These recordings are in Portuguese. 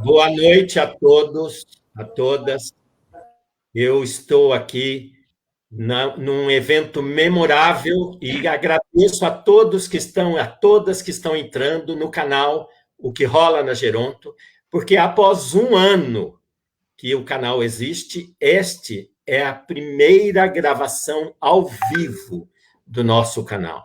Boa noite a todos, a todas. Eu estou aqui num evento memorável e agradeço a todos que estão, a todas que estão entrando no canal O que Rola na Geronto, porque após um ano que o canal existe, este é a primeira gravação ao vivo do nosso canal.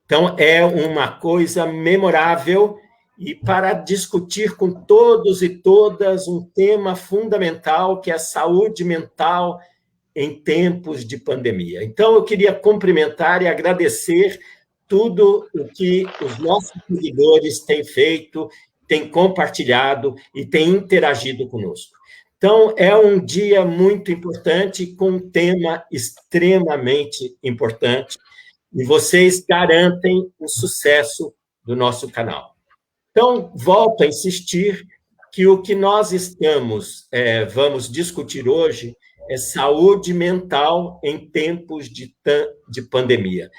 Então, é uma coisa memorável e para discutir com todos e todas um tema fundamental que é a saúde mental em tempos de pandemia. Então, eu queria cumprimentar e agradecer tudo o que os nossos seguidores têm feito, têm compartilhado e têm interagido conosco. Então, é um dia muito importante, com um tema extremamente importante, e vocês garantem o sucesso do nosso canal. Então, volto a insistir que o que nós vamos discutir hoje é saúde mental em tempos de pandemia.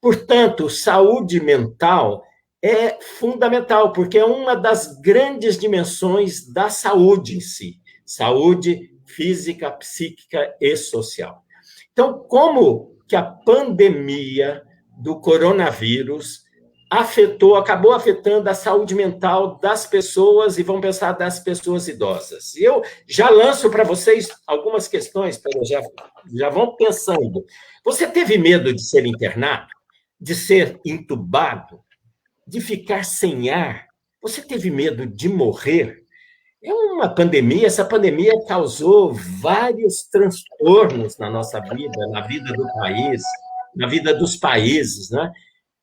Portanto, saúde mental é fundamental, porque é uma das grandes dimensões da saúde em si, saúde física, psíquica e social. Então, como que a pandemia do coronavírus acabou afetando a saúde mental das pessoas, e vamos pensar das pessoas idosas. Eu já lanço para vocês algumas questões, já vão pensando. Você teve medo de ser internado? De ser entubado? De ficar sem ar? Você teve medo de morrer? É uma pandemia, essa pandemia causou vários transtornos na nossa vida, na vida do país, na vida dos países, né?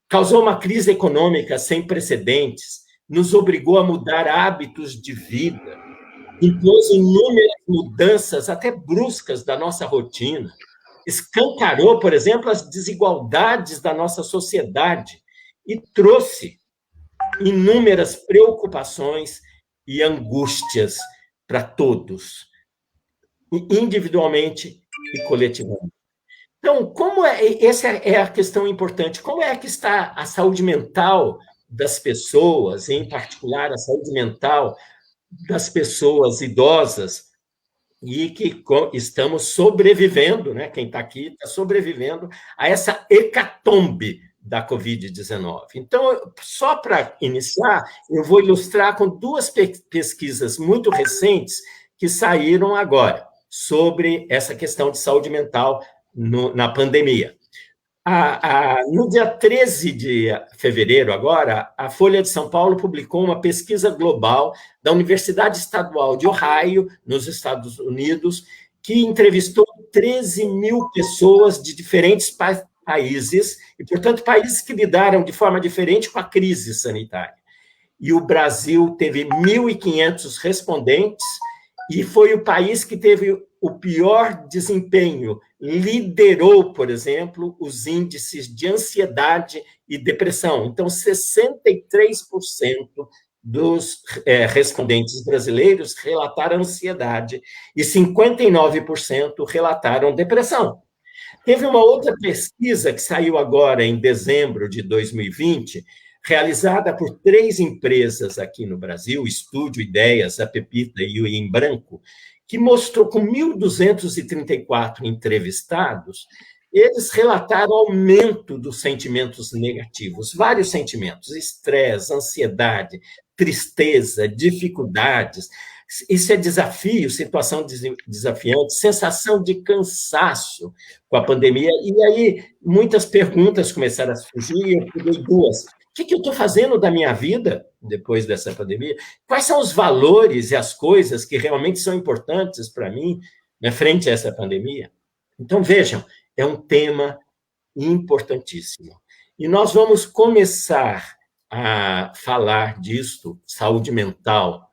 Causou uma crise econômica sem precedentes, nos obrigou a mudar hábitos de vida, impôs inúmeras mudanças, até bruscas, da nossa rotina, escancarou, por exemplo, as desigualdades da nossa sociedade e trouxe inúmeras preocupações e angústias para todos, individualmente e coletivamente. Então, essa é a questão importante. Como é que está a saúde mental das pessoas, em particular a saúde mental das pessoas idosas, e que estamos sobrevivendo, né? Quem está aqui está sobrevivendo a essa hecatombe da Covid-19. Então, só para iniciar, eu vou ilustrar com duas pesquisas muito recentes que saíram agora sobre essa questão de saúde mental na pandemia. No dia 13 de fevereiro, agora, a Folha de São Paulo publicou uma pesquisa global da Universidade Estadual de Ohio, nos Estados Unidos, que entrevistou 13 mil pessoas de diferentes países, e, portanto, países que lidaram de forma diferente com a crise sanitária. E o Brasil teve 1.500 respondentes, e foi o país que teve o pior desempenho, liderou, por exemplo, os índices de ansiedade e depressão. Então, 63% dos respondentes brasileiros relataram ansiedade e 59% relataram depressão. Teve uma outra pesquisa que saiu agora em dezembro de 2020, realizada por 3 empresas aqui no Brasil, Estúdio Ideias, a Pepita e o Em Branco, que mostrou, com 1.234 entrevistados, eles relataram aumento dos sentimentos negativos, vários sentimentos: estresse, ansiedade, tristeza, dificuldades. Isso é desafio, situação desafiante, sensação de cansaço com a pandemia. E aí, muitas perguntas começaram a surgir, eu peguei duas. O que eu estou fazendo da minha vida depois dessa pandemia? Quais são os valores e as coisas que realmente são importantes para mim, né, frente a essa pandemia? Então, vejam, é um tema importantíssimo. E nós vamos começar a falar disso, saúde mental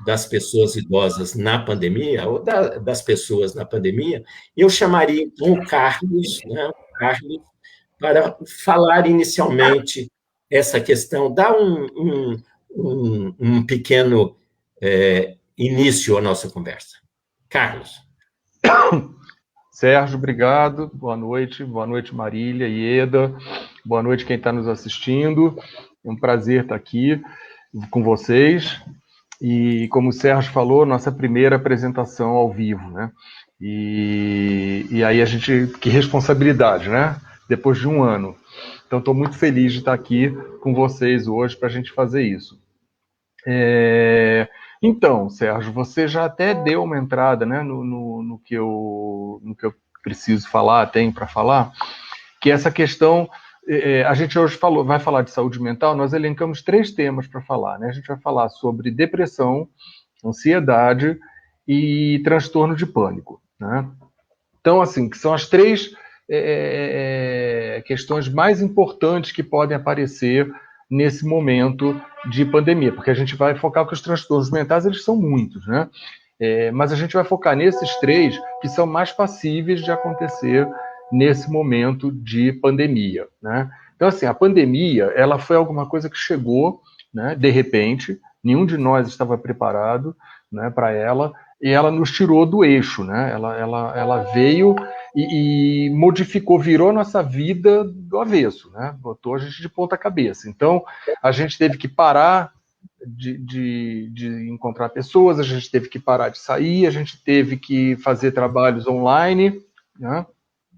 das pessoas idosas na pandemia, ou das pessoas na pandemia. Eu chamaria, então, o Carlos, né, para falar inicialmente essa questão, dar um pequeno início à nossa conversa. Carlos. Sérgio, obrigado. Boa noite, Marília, Ieda. Boa noite quem está nos assistindo. É um prazer estar aqui com vocês. E, como o Sérgio falou, nossa primeira apresentação ao vivo, né? E aí a gente... Que responsabilidade, né? Depois de um ano. Então, estou muito feliz de estar aqui com vocês hoje para a gente fazer isso. Então, Sérgio, você já até deu uma entrada, né, no que eu preciso falar, tenho para falar, que essa questão... A gente hoje vai falar de saúde mental, nós elencamos 3 temas para falar, né? A gente vai falar sobre depressão, ansiedade e transtorno de pânico, né? Então, assim, que são as 3 questões mais importantes que podem aparecer nesse momento de pandemia, porque a gente vai focar que os transtornos mentais, eles são muitos, né? Mas a gente vai focar nesses 3 que são mais passíveis de acontecer nesse momento de pandemia, né? Então, assim, a pandemia, ela foi alguma coisa que chegou, né, de repente, nenhum de nós estava preparado, né, para ela, e ela nos tirou do eixo, né? Ela veio e modificou, virou nossa vida do avesso, né? Botou a gente de ponta cabeça. Então, a gente teve que parar de encontrar pessoas, a gente teve que parar de sair, a gente teve que fazer trabalhos online, né?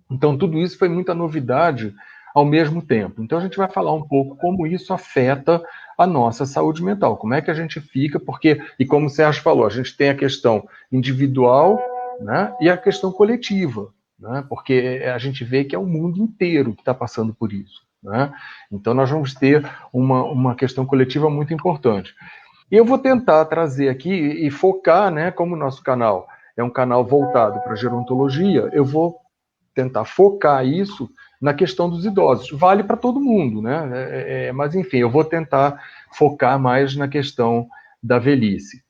Então, tudo isso foi muita novidade ao mesmo tempo. Então, a gente vai falar um pouco como isso afeta a nossa saúde mental, como é que a gente fica, porque, e como o Sérgio falou, a gente tem a questão individual, né, e a questão coletiva, né, porque a gente vê que é o mundo inteiro que está passando por isso, né? Então, nós vamos ter uma questão coletiva muito importante. E eu vou tentar trazer aqui e focar, né, como o nosso canal é um canal voltado para gerontologia, eu vou tentar focar isso na questão dos idosos. Vale para todo mundo, né? Mas, enfim, eu vou tentar focar mais na questão da velhice.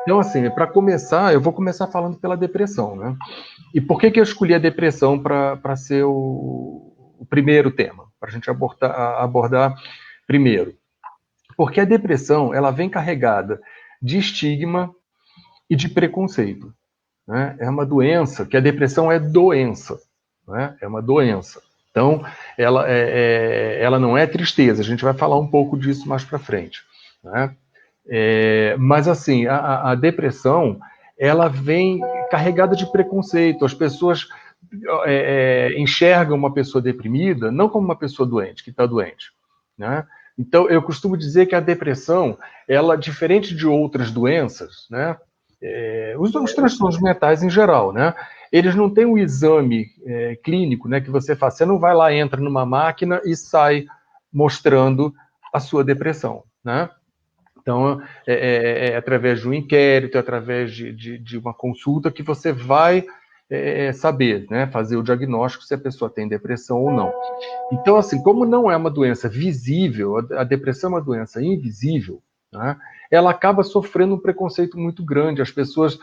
Então, assim, para começar, eu vou começar falando pela depressão, né? E por que eu escolhi a depressão para ser o primeiro tema, para a gente abordar primeiro? Porque a depressão, ela vem carregada de estigma e de preconceito, né? É uma doença, que a depressão é doença, né? É uma doença. Então, ela não é tristeza. A gente vai falar um pouco disso mais para frente, né? Mas, assim, a depressão, ela vem carregada de preconceito. As pessoas enxergam uma pessoa deprimida não como uma pessoa doente, que está doente, né? Então, eu costumo dizer que a depressão, ela, diferente de outras doenças, né? Os transtornos mentais em geral, né? Eles não têm um exame clínico, né, que você faz. Você não vai lá, entra numa máquina e sai mostrando a sua depressão, né? Então, através de um inquérito, através de uma consulta que você vai saber, né, fazer o diagnóstico se a pessoa tem depressão ou não. Então, assim, como não é uma doença visível, a depressão é uma doença invisível, né, ela acaba sofrendo um preconceito muito grande. As pessoas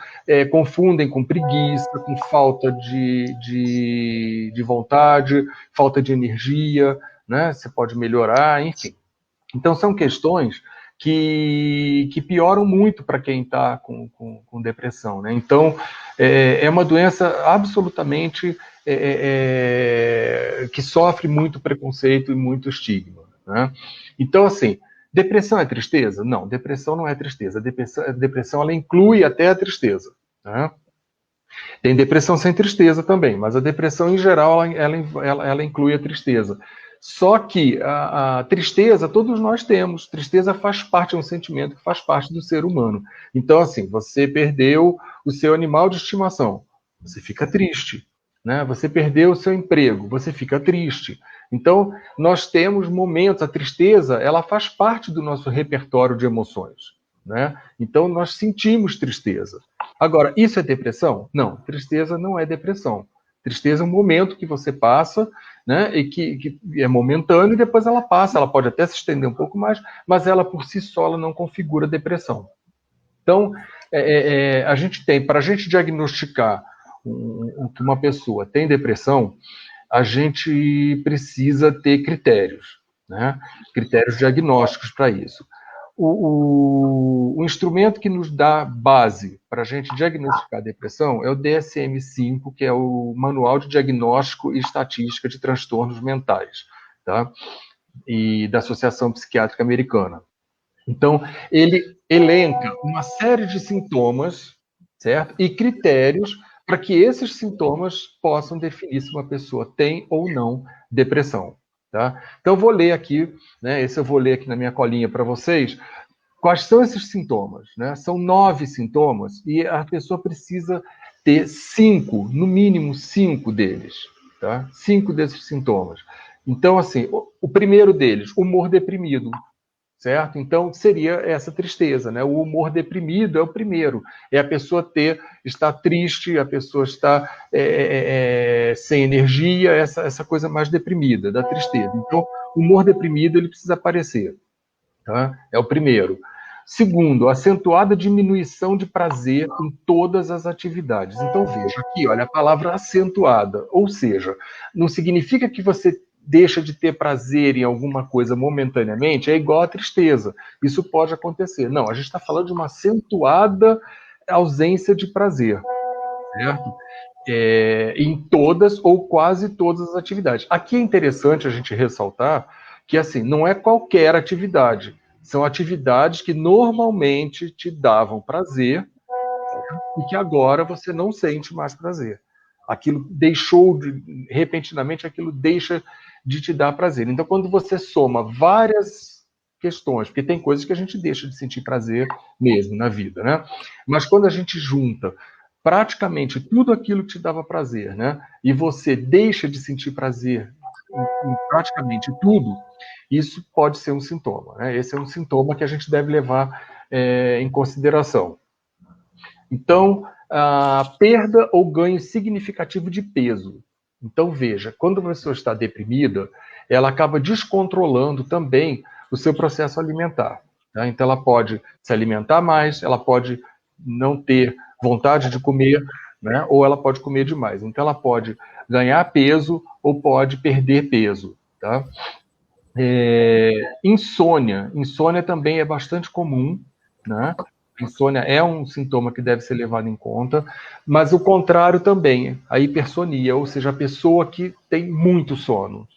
confundem com preguiça, com falta de vontade, falta de energia, né, você pode melhorar, enfim. Então, são questões que pioram muito para quem está com depressão, né? Então, é uma doença absolutamente que sofre muito preconceito e muito estigma, né? Então, assim, depressão é tristeza? Não, depressão não é tristeza. A depressão ela inclui até a tristeza, né? Tem depressão sem tristeza também, mas a depressão, em geral, ela inclui a tristeza. Só que a tristeza, todos nós temos. Tristeza faz parte, é um sentimento que faz parte do ser humano. Então, assim, você perdeu o seu animal de estimação, você fica triste, né? Você perdeu o seu emprego, você fica triste. Então, nós temos momentos, a tristeza, ela faz parte do nosso repertório de emoções, né? Então, nós sentimos tristeza. Agora, isso é depressão? Não, tristeza não é depressão. Tristeza é um momento que você passa, né, e que é momentâneo e depois ela passa. Ela pode até se estender um pouco mais, mas ela por si só ela não configura depressão. Então, a gente tem, para a gente diagnosticar que uma pessoa tem depressão, a gente precisa ter critérios, né, critérios diagnósticos para isso. O instrumento que nos dá base para a gente diagnosticar a depressão é o DSM-5, que é o Manual de Diagnóstico e Estatística de Transtornos Mentais, tá? E da Associação Psiquiátrica Americana. Então, ele elenca uma série de sintomas, certo? E critérios para que esses sintomas possam definir se uma pessoa tem ou não depressão, tá? Então, eu vou ler aqui, né? Esse eu vou ler aqui na minha colinha para vocês. Quais são esses sintomas, né? São 9 sintomas e a pessoa precisa ter 5, no mínimo 5 deles, tá? 5 desses sintomas. Então, assim, o primeiro deles, humor deprimido, certo? Então, seria essa tristeza, né? O humor deprimido é o primeiro. É a pessoa estar triste, a pessoa estar sem energia, essa coisa mais deprimida, da tristeza. Então, o humor deprimido, ele precisa aparecer, tá? É o primeiro. Segundo, acentuada diminuição de prazer em todas as atividades. Então, veja aqui, olha, a palavra acentuada, ou seja, não significa que você deixa de ter prazer em alguma coisa momentaneamente, é igual à tristeza. Isso pode acontecer. Não, a gente está falando de uma acentuada ausência de prazer, certo? Em todas ou quase todas as atividades. Aqui é interessante a gente ressaltar que, assim, não é qualquer atividade. São atividades que normalmente te davam prazer e que agora você não sente mais prazer. Aquilo repentinamente, aquilo deixa de te dar prazer. Então, quando você soma várias questões, porque tem coisas que a gente deixa de sentir prazer mesmo na vida, né? Mas quando a gente junta praticamente tudo aquilo que te dava prazer, né? E você deixa de sentir prazer em praticamente tudo, isso pode ser um sintoma, né? Esse é um sintoma que a gente deve levar em consideração. Então, a perda ou ganho significativo de peso. Então, veja, quando a pessoa está deprimida, ela acaba descontrolando também o seu processo alimentar. Tá? Então, ela pode se alimentar mais, ela pode não ter vontade de comer, né? Ou ela pode comer demais. Então, ela pode ganhar peso ou pode perder peso. Tá? Insônia. Insônia também é bastante comum, né? Insônia é um sintoma que deve ser levado em conta, mas o contrário também, a hipersonia, ou seja, a pessoa que tem muito sono,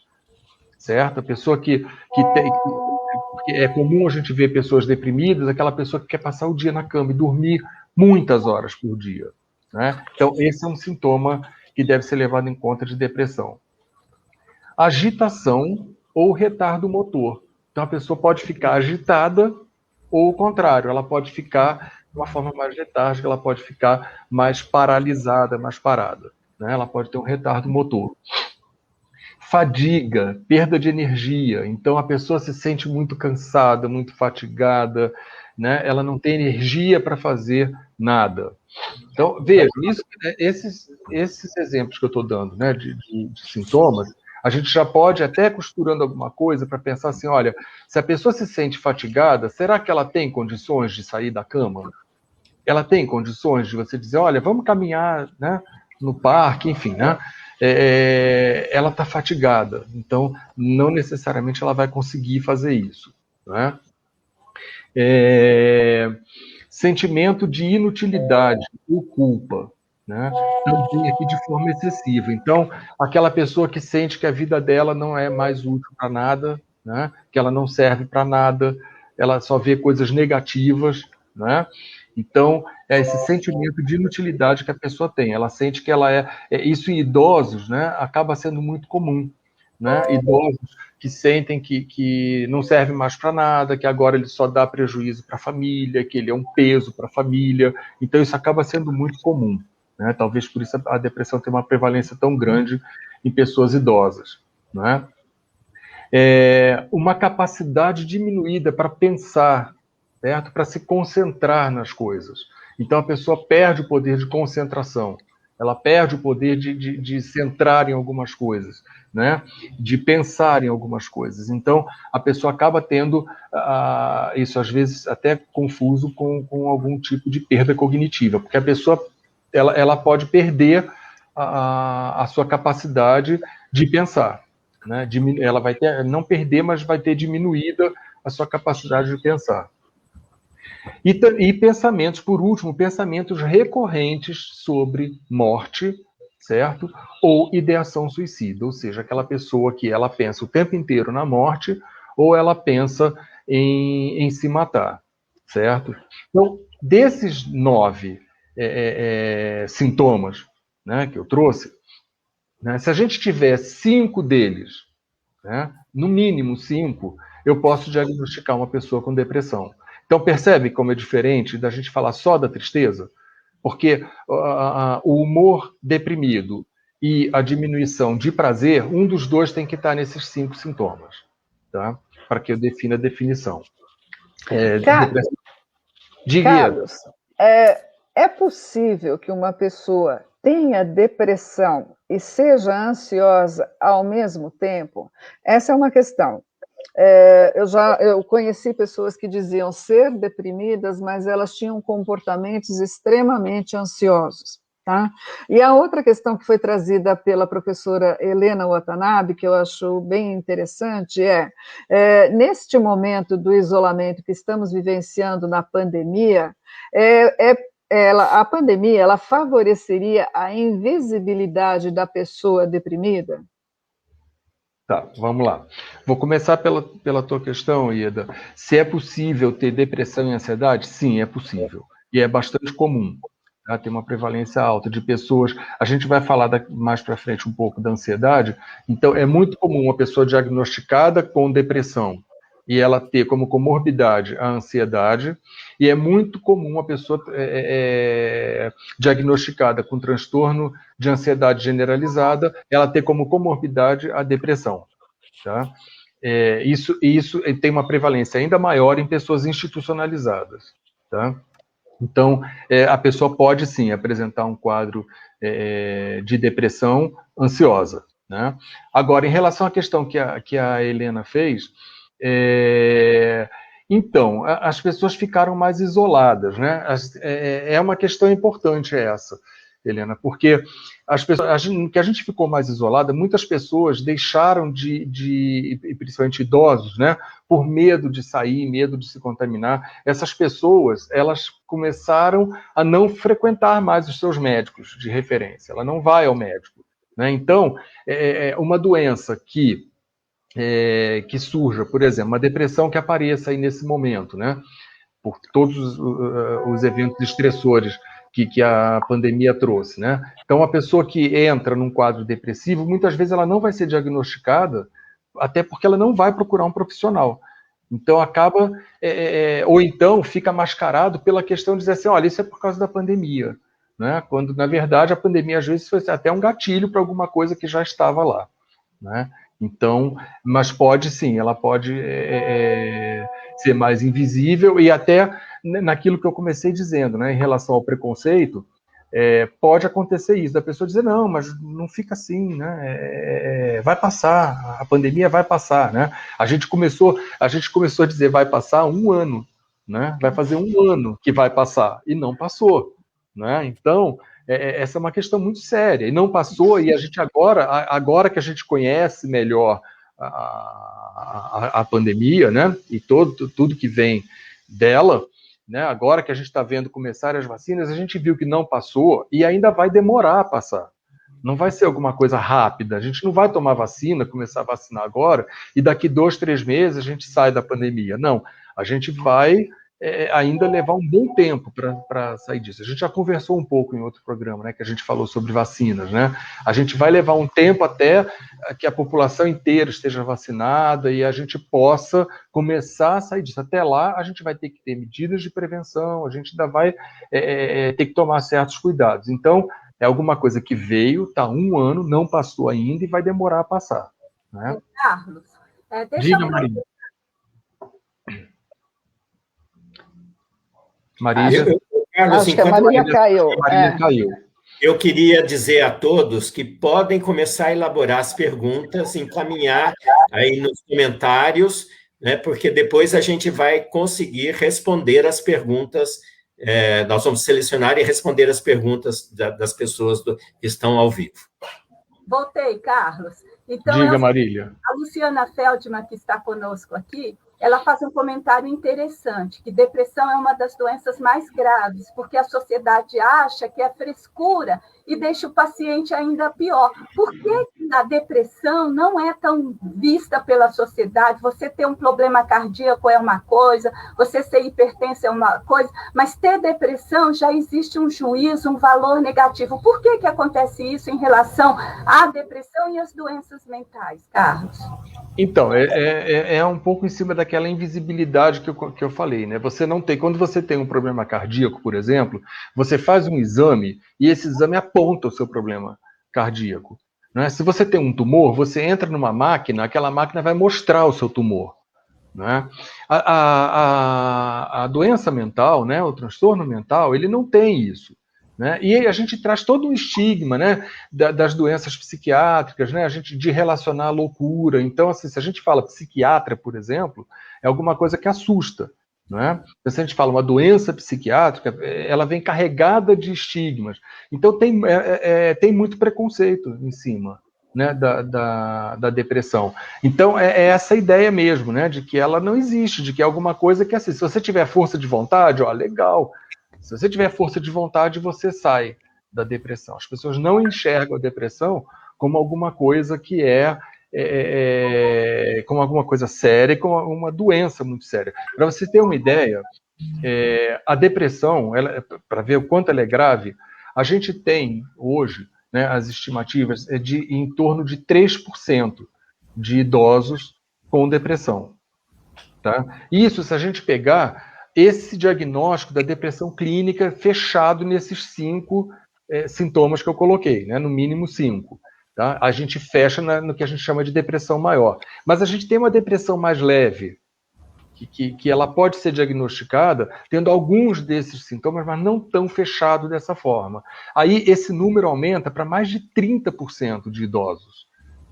certo? A pessoa que tem. Porque é comum a gente ver pessoas deprimidas, aquela pessoa que quer passar o dia na cama e dormir muitas horas por dia, né? Então, esse é um sintoma que deve ser levado em conta de depressão. Agitação ou retardo motor. Então, a pessoa pode ficar agitada ou o contrário, ela pode ficar de uma forma mais letárgica, ela pode ficar mais paralisada, mais parada, né? Ela pode ter um retardo motor. Fadiga, perda de energia. Então, a pessoa se sente muito cansada, muito fatigada, né? Ela não tem energia para fazer nada. Então, vejam, esses exemplos que eu estou dando, né, de sintomas, a gente já pode até costurando alguma coisa para pensar assim, olha, se a pessoa se sente fatigada, será que ela tem condições de sair da cama? Ela tem condições de você dizer, olha, vamos caminhar, né, no parque, enfim, né? Ela está fatigada, então não necessariamente ela vai conseguir fazer isso, né? Sentimento de inutilidade ou culpa, né? Também aqui de forma excessiva. Então, aquela pessoa que sente que a vida dela não é mais útil para nada, né? Que ela não serve para nada, ela só vê coisas negativas, né? Então, é esse sentimento de inutilidade que a pessoa tem. Ela sente que ela isso em idosos, né? Acaba sendo muito comum, né? Idosos que sentem que não serve mais para nada, que agora ele só dá prejuízo para a família, que ele é um peso para a família. Então, isso acaba sendo muito comum, né? Talvez por isso a depressão tenha uma prevalência tão grande em pessoas idosas, né? Uma capacidade diminuída para pensar, certo? Para se concentrar nas coisas. Então, a pessoa perde o poder de concentração, ela perde o poder de centrar em algumas coisas, né? De pensar em algumas coisas. Então, a pessoa acaba tendo isso, às vezes, até confuso com algum tipo de perda cognitiva, porque a pessoa ela pode perder a sua capacidade de pensar, né? Ela vai ter, não perder, mas vai ter diminuída a sua capacidade de pensar. E pensamentos, por último, pensamentos recorrentes sobre morte, certo? Ou ideação suicida, ou seja, aquela pessoa que ela pensa o tempo inteiro na morte, ou ela pensa em se matar, certo? Então, desses 9 sintomas, né, que eu trouxe, né, se a gente tiver 5 deles, né, no mínimo 5, eu posso diagnosticar uma pessoa com depressão. Então, percebe como é diferente da gente falar só da tristeza? Porque o humor deprimido e a diminuição de prazer, um dos dois tem que estar nesses 5 sintomas, tá? Para que eu defina a definição. Carlos, é possível que uma pessoa tenha depressão e seja ansiosa ao mesmo tempo? Essa é uma questão. Eu conheci pessoas que diziam ser deprimidas, mas elas tinham comportamentos extremamente ansiosos. Tá? E a outra questão que foi trazida pela professora Helena Watanabe, que eu acho bem interessante, neste momento do isolamento que estamos vivenciando na pandemia, a pandemia ela favoreceria a invisibilidade da pessoa deprimida? Tá, vamos lá. Vou começar pela tua questão, Ieda. Se é possível ter depressão e ansiedade? Sim, é possível. E é bastante comum. Tá? Tem uma prevalência alta de pessoas. A gente vai falar mais para frente um pouco da ansiedade. Então, é muito comum uma pessoa diagnosticada com depressão e ela ter como comorbidade a ansiedade, e é muito comum uma pessoa diagnosticada com transtorno de ansiedade generalizada, ela ter como comorbidade a depressão. Tá? Isso tem uma prevalência ainda maior em pessoas institucionalizadas. Tá? Então, a pessoa pode, sim, apresentar um quadro de depressão ansiosa. Né? Agora, em relação à questão que a Helena fez, então, as pessoas ficaram mais isoladas, né? É uma questão importante essa, Helena, porque que a gente ficou mais isolada, muitas pessoas deixaram principalmente idosos, né? Por medo de sair, medo de se contaminar. Essas pessoas, elas começaram a não frequentar mais os seus médicos de referência. Ela não vai ao médico, né? Então, uma doença que surja, por exemplo, uma depressão que apareça aí nesse momento, né? Por todos os eventos estressores que a pandemia trouxe, né? Então, a pessoa que entra num quadro depressivo, muitas vezes ela não vai ser diagnosticada, até porque ela não vai procurar um profissional. Então, acaba, ou então fica mascarado pela questão de dizer assim, olha, isso é por causa da pandemia, né? Quando, na verdade, a pandemia, às vezes, foi até um gatilho para alguma coisa que já estava lá, né? Então, mas pode sim, ela pode ser mais invisível e até naquilo que eu comecei dizendo, né, em relação ao preconceito, pode acontecer isso, da pessoa dizer, não, mas não fica assim, né, vai passar, a pandemia vai passar, né, a gente começou a dizer vai passar há 1 ano, né, vai fazer 1 ano que vai passar, e não passou, né, então, essa é uma questão muito séria, e não passou, e a gente agora que a gente conhece melhor a pandemia, né, e tudo que vem dela, né, agora que a gente está vendo começar as vacinas, a gente viu que não passou e ainda vai demorar a passar. Não vai ser alguma coisa rápida, a gente não vai tomar vacina, começar a vacinar agora, e daqui 2, 3 meses a gente sai da pandemia. Não, a gente vai ainda levar um bom tempo para sair disso. A gente já conversou um pouco em outro programa, né, que a gente falou sobre vacinas, né? A gente vai levar um tempo até que a população inteira esteja vacinada e a gente possa começar a sair disso. Até lá, a gente vai ter que ter medidas de prevenção, a gente ainda vai ter que tomar certos cuidados. Então, é alguma coisa que veio, está 1 ano, não passou ainda e vai demorar a passar. Né? Carlos, diga, Maria. Maria? Carlos, acho que a Maria caiu. Caiu. Eu queria dizer a todos que podem começar a elaborar as perguntas, encaminhar aí nos comentários, né, porque depois a gente vai conseguir responder as perguntas, nós vamos selecionar e responder as perguntas das pessoas que estão ao vivo. Voltei, Carlos. Então, diga, Marília. A Luciana Feldman, que está conosco aqui, ela faz um comentário interessante, que depressão é uma das doenças mais graves, porque a sociedade acha que é frescura e deixa o paciente ainda pior. Por que a depressão não é tão vista pela sociedade. Você ter um problema cardíaco é uma coisa, você ser hipertenso é uma coisa, mas ter depressão já existe um juízo, um valor negativo. Por que acontece isso em relação à depressão e às doenças mentais, Carlos? Então, é um pouco em cima daquela invisibilidade que eu falei, né? Você não tem, quando você tem um problema cardíaco, por exemplo, você faz um exame e esse exame aponta o seu problema cardíaco, né? Se você tem um tumor, você entra numa máquina, aquela máquina vai mostrar o seu tumor, né? A doença mental, né? O transtorno mental, ele não tem isso. Né? E a gente traz todo um estigma, né, das doenças psiquiátricas, né, a gente de relacionar a loucura. Então, assim, se a gente fala psiquiatra, por exemplo, é alguma coisa que assusta. Né? Então, se a gente fala uma doença psiquiátrica, ela vem carregada de estigmas. Então, tem muito preconceito em cima, né, da depressão. Então, é essa ideia mesmo, né, de que ela não existe, de que é alguma coisa que, assim, se você tiver força de vontade, ó, legal. Se você tiver força de vontade, você sai da depressão. As pessoas não enxergam a depressão como alguma coisa que como alguma coisa séria, como uma doença muito séria. Para você ter uma ideia, a depressão, para ver o quanto ela é grave, a gente tem hoje, né, as estimativas de em torno de 3% de idosos com depressão. Tá? Isso, se a gente pegar esse diagnóstico da depressão clínica fechado nesses 5 sintomas que eu coloquei, né? No mínimo 5. Tá? A gente fecha no que a gente chama de depressão maior. Mas a gente tem uma depressão mais leve, que ela pode ser diagnosticada tendo alguns desses sintomas, mas não tão fechado dessa forma. Aí esse número aumenta para mais de 30% de idosos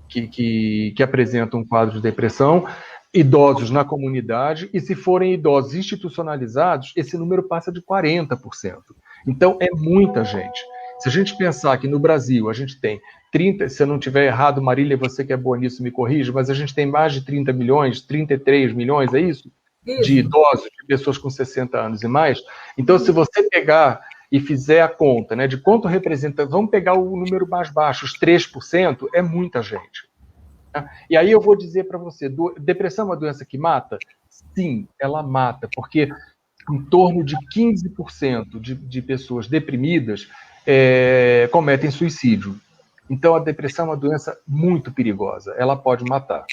que apresentam um quadro de depressão, idosos na comunidade, e se forem idosos institucionalizados, esse número passa de 40%. Então, é muita gente. Se a gente pensar que no Brasil a gente tem 30, se eu não estiver errado, Marília, você que é boa nisso, me corrija, mas a gente tem mais de 30 milhões, 33 milhões, é isso? De idosos, de pessoas com 60 anos e mais. Então, se você pegar e fizer a conta, né, de quanto representa, vamos pegar o número mais baixo, os 3%, é muita gente. E aí eu vou dizer para você, depressão é uma doença que mata? Sim, ela mata, porque em torno de 15% de pessoas deprimidas cometem suicídio. Então a depressão é uma doença muito perigosa, ela pode matar.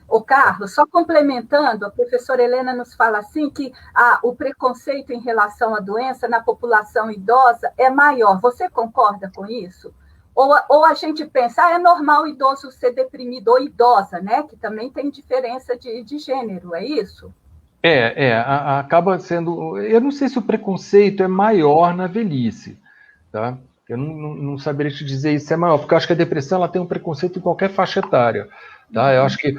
Ô, Carlos, só complementando, a professora Helena nos fala assim que o preconceito em relação à doença na população idosa é maior. Você concorda com isso? Ou a gente pensa, é normal o idoso ser deprimido, ou idosa, né? Que também tem diferença de gênero, é isso? Acaba sendo... Eu não sei se o preconceito é maior na velhice, tá? Eu não saberia te dizer isso é maior, porque eu acho que a depressão ela tem um preconceito em qualquer faixa etária. Tá? Eu acho que,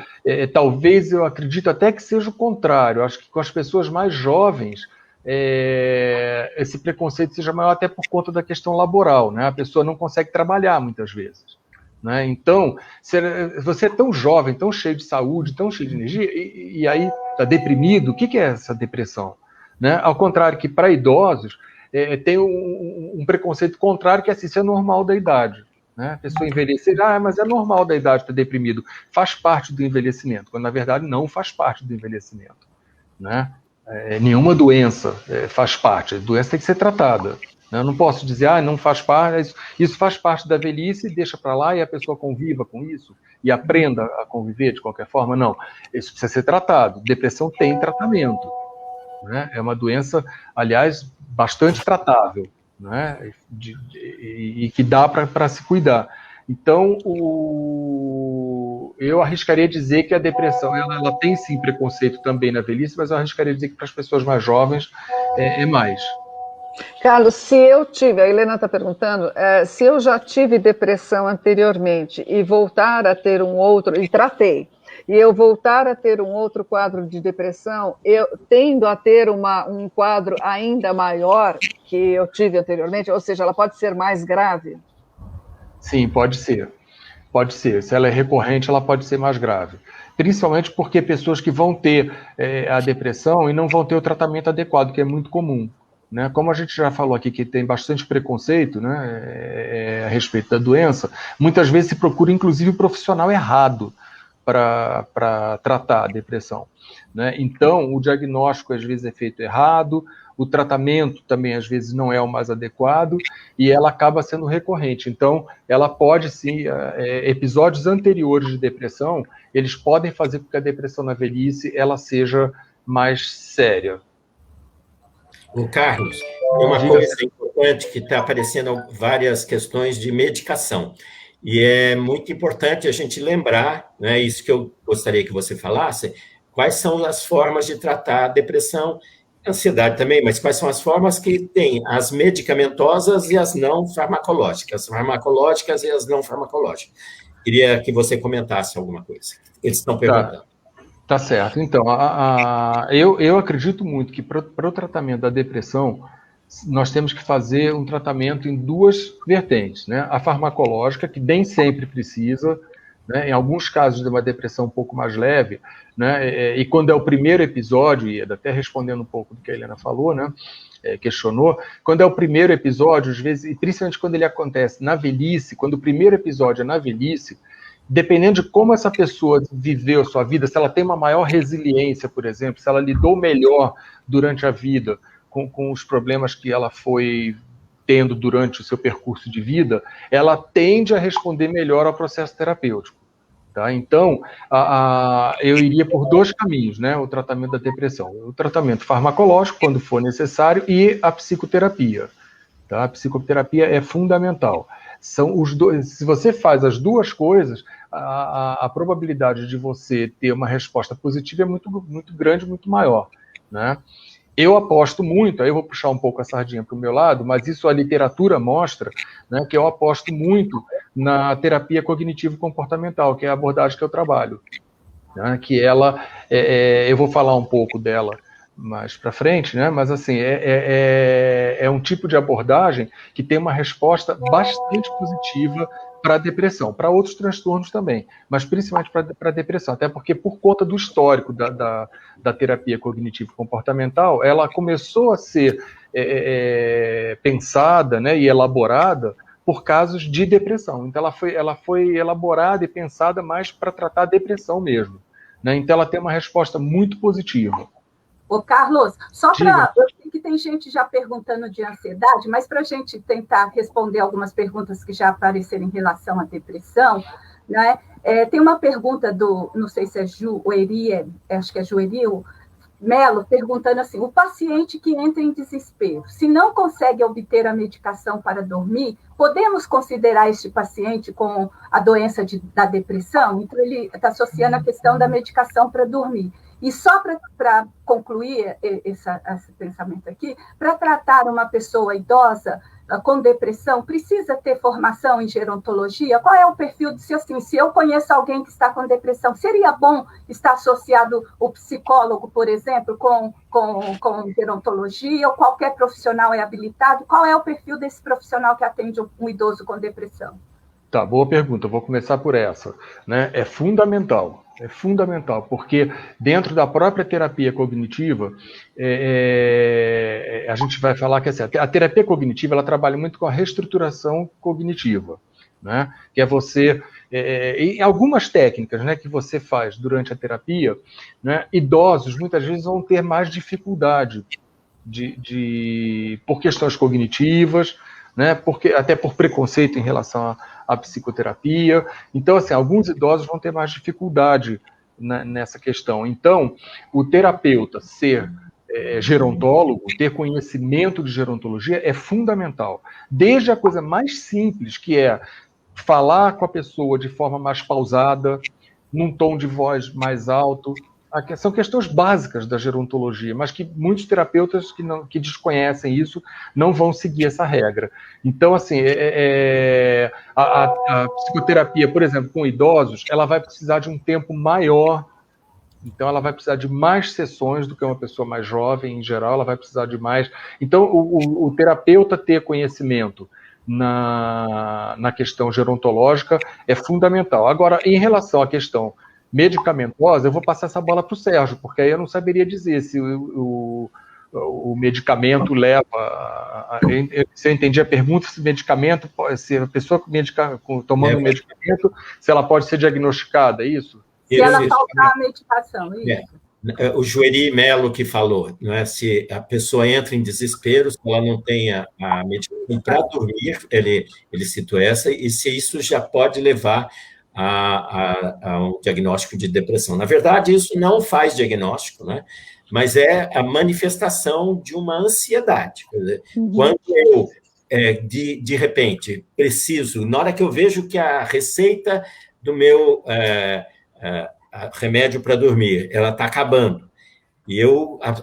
talvez, eu acredito até que seja o contrário. Eu acho que com as pessoas mais jovens, esse preconceito seja maior até por conta da questão laboral, né? A pessoa não consegue trabalhar muitas vezes, né? Então, se você é tão jovem, tão cheio de saúde, tão cheio de energia, e aí está deprimido, o que é essa depressão? Né? Ao contrário que para idosos, tem um preconceito contrário, que é assim, isso é normal da idade. Né? A pessoa envelhecer, mas é normal da idade estar deprimido. Faz parte do envelhecimento, quando na verdade não faz parte do envelhecimento. Né? Nenhuma doença faz parte. A doença tem que ser tratada. Né? Eu não posso dizer, não faz parte, isso faz parte da velhice, deixa para lá e a pessoa conviva com isso e aprenda a conviver de qualquer forma. Não, isso precisa ser tratado. Depressão tem tratamento. Né? É uma doença, aliás, bastante tratável. Né? E que dá para se cuidar. Então, eu arriscaria dizer que a depressão ela tem sim preconceito também na velhice, mas eu arriscaria dizer que para as pessoas mais jovens é mais. Carlos, se eu tive, a Helena está perguntando, se eu já tive depressão anteriormente e voltar a ter um outro, e tratei, e eu voltar a ter um outro quadro de depressão, eu tendo a ter um quadro ainda maior que eu tive anteriormente, ou seja, ela pode ser mais grave? Sim, pode ser. Pode ser. Se ela é recorrente, ela pode ser mais grave. Principalmente porque pessoas que vão ter a depressão e não vão ter o tratamento adequado, que é muito comum. né? Como a gente já falou aqui que tem bastante preconceito, né, a respeito da doença, muitas vezes se procura inclusive o profissional errado para tratar a depressão, né? Então, o diagnóstico às vezes é feito errado, o tratamento também às vezes não é o mais adequado e ela acaba sendo recorrente. Então, ela pode sim, episódios anteriores de depressão, eles podem fazer com que a depressão na velhice ela seja mais séria. O Carlos, tem uma coisa importante que está aparecendo várias questões de medicação. E é muito importante a gente lembrar, né, isso que eu gostaria que você falasse, quais são as formas de tratar a depressão, ansiedade também, mas quais são as formas que tem as medicamentosas e as não farmacológicas, as farmacológicas e as não farmacológicas. Queria que você comentasse alguma coisa. Eles estão perguntando. Tá certo. Então, eu acredito muito que para o tratamento da depressão, nós temos que fazer um tratamento em duas vertentes, né? A farmacológica, que nem sempre precisa, né? Em alguns casos de uma depressão um pouco mais leve, né? E quando é o primeiro episódio, e até respondendo um pouco do que a Helena falou, né? Questionou, quando é o primeiro episódio, às vezes, e principalmente quando ele acontece na velhice, quando o primeiro episódio é na velhice, dependendo de como essa pessoa viveu a sua vida, se ela tem uma maior resiliência, por exemplo, se ela lidou melhor durante a vida com os problemas que ela foi tendo durante o seu percurso de vida, ela tende a responder melhor ao processo terapêutico. Tá? Então, eu iria por dois caminhos, né? O tratamento da depressão. O tratamento farmacológico, quando for necessário, e a psicoterapia. Tá? A psicoterapia é fundamental. São os dois. Se você faz as duas coisas, a probabilidade de você ter uma resposta positiva é muito, muito grande, muito maior, né? Eu aposto muito, aí eu vou puxar um pouco a sardinha para o meu lado, mas isso a literatura mostra, né, que eu aposto muito na terapia cognitivo-comportamental, que é a abordagem que eu trabalho, né, que ela, eu vou falar um pouco dela mais para frente, né, mas assim, é um tipo de abordagem que tem uma resposta bastante positiva para a depressão, para outros transtornos também, mas principalmente para a depressão, até porque por conta do histórico da terapia cognitivo-comportamental, ela começou a ser pensada, né, e elaborada por casos de depressão. Então ela foi elaborada e pensada mais para tratar a depressão mesmo, né? Então ela tem uma resposta muito positiva. Ô, Carlos, só para... Eu sei que tem gente já perguntando de ansiedade, mas para a gente tentar responder algumas perguntas que já apareceram em relação à depressão, né? Tem uma pergunta do, não sei se é acho que é Joelio Melo, perguntando assim, o paciente que entra em desespero, se não consegue obter a medicação para dormir, podemos considerar este paciente com a doença da depressão? Então, ele está associando a questão da medicação para dormir. E só para concluir esse pensamento aqui, para tratar uma pessoa idosa com depressão, precisa ter formação em gerontologia? Qual é o perfil de se eu conheço alguém que está com depressão, seria bom estar associado o psicólogo, por exemplo, com gerontologia, ou qualquer profissional é habilitado? Qual é o perfil desse profissional que atende um idoso com depressão? Tá, boa pergunta, vou começar por essa, né? É fundamental, porque dentro da própria terapia cognitiva, a gente vai falar que assim, a terapia cognitiva ela trabalha muito com a reestruturação cognitiva, né? Que é você, em algumas técnicas, né, que você faz durante a terapia, né, idosos muitas vezes vão ter mais dificuldade por questões cognitivas, né, até por preconceito em relação à psicoterapia. Então, assim, alguns idosos vão ter mais dificuldade nessa questão. Então, o terapeuta ser gerontólogo, ter conhecimento de gerontologia é fundamental. Desde a coisa mais simples, que é falar com a pessoa de forma mais pausada, num tom de voz mais alto. São questões básicas da gerontologia, mas que muitos terapeutas que desconhecem isso não vão seguir essa regra. Então, assim, a psicoterapia, por exemplo, com idosos, ela vai precisar de um tempo maior, então ela vai precisar de mais sessões do que uma pessoa mais jovem, em geral, ela vai precisar de mais... Então, o terapeuta ter conhecimento na questão gerontológica é fundamental. Agora, em relação à questão medicamentosa, eu vou passar essa bola para o Sérgio, porque aí eu não saberia dizer se o medicamento leva... Se eu entendi a pergunta, se o medicamento, se a pessoa tomando um medicamento, se ela pode ser diagnosticada, é isso? Se ela faltar a medicação, isso. O Jueri Melo que falou, não é? Se a pessoa entra em desespero, se ela não tem a medicação para dormir, ele citou essa, e se isso já pode levar a um diagnóstico de depressão. Na verdade, isso não faz diagnóstico, né? Mas é a manifestação de uma ansiedade. Quer dizer, quando eu, de repente, preciso, na hora que eu vejo que a receita do meu remédio para dormir, ela está acabando, e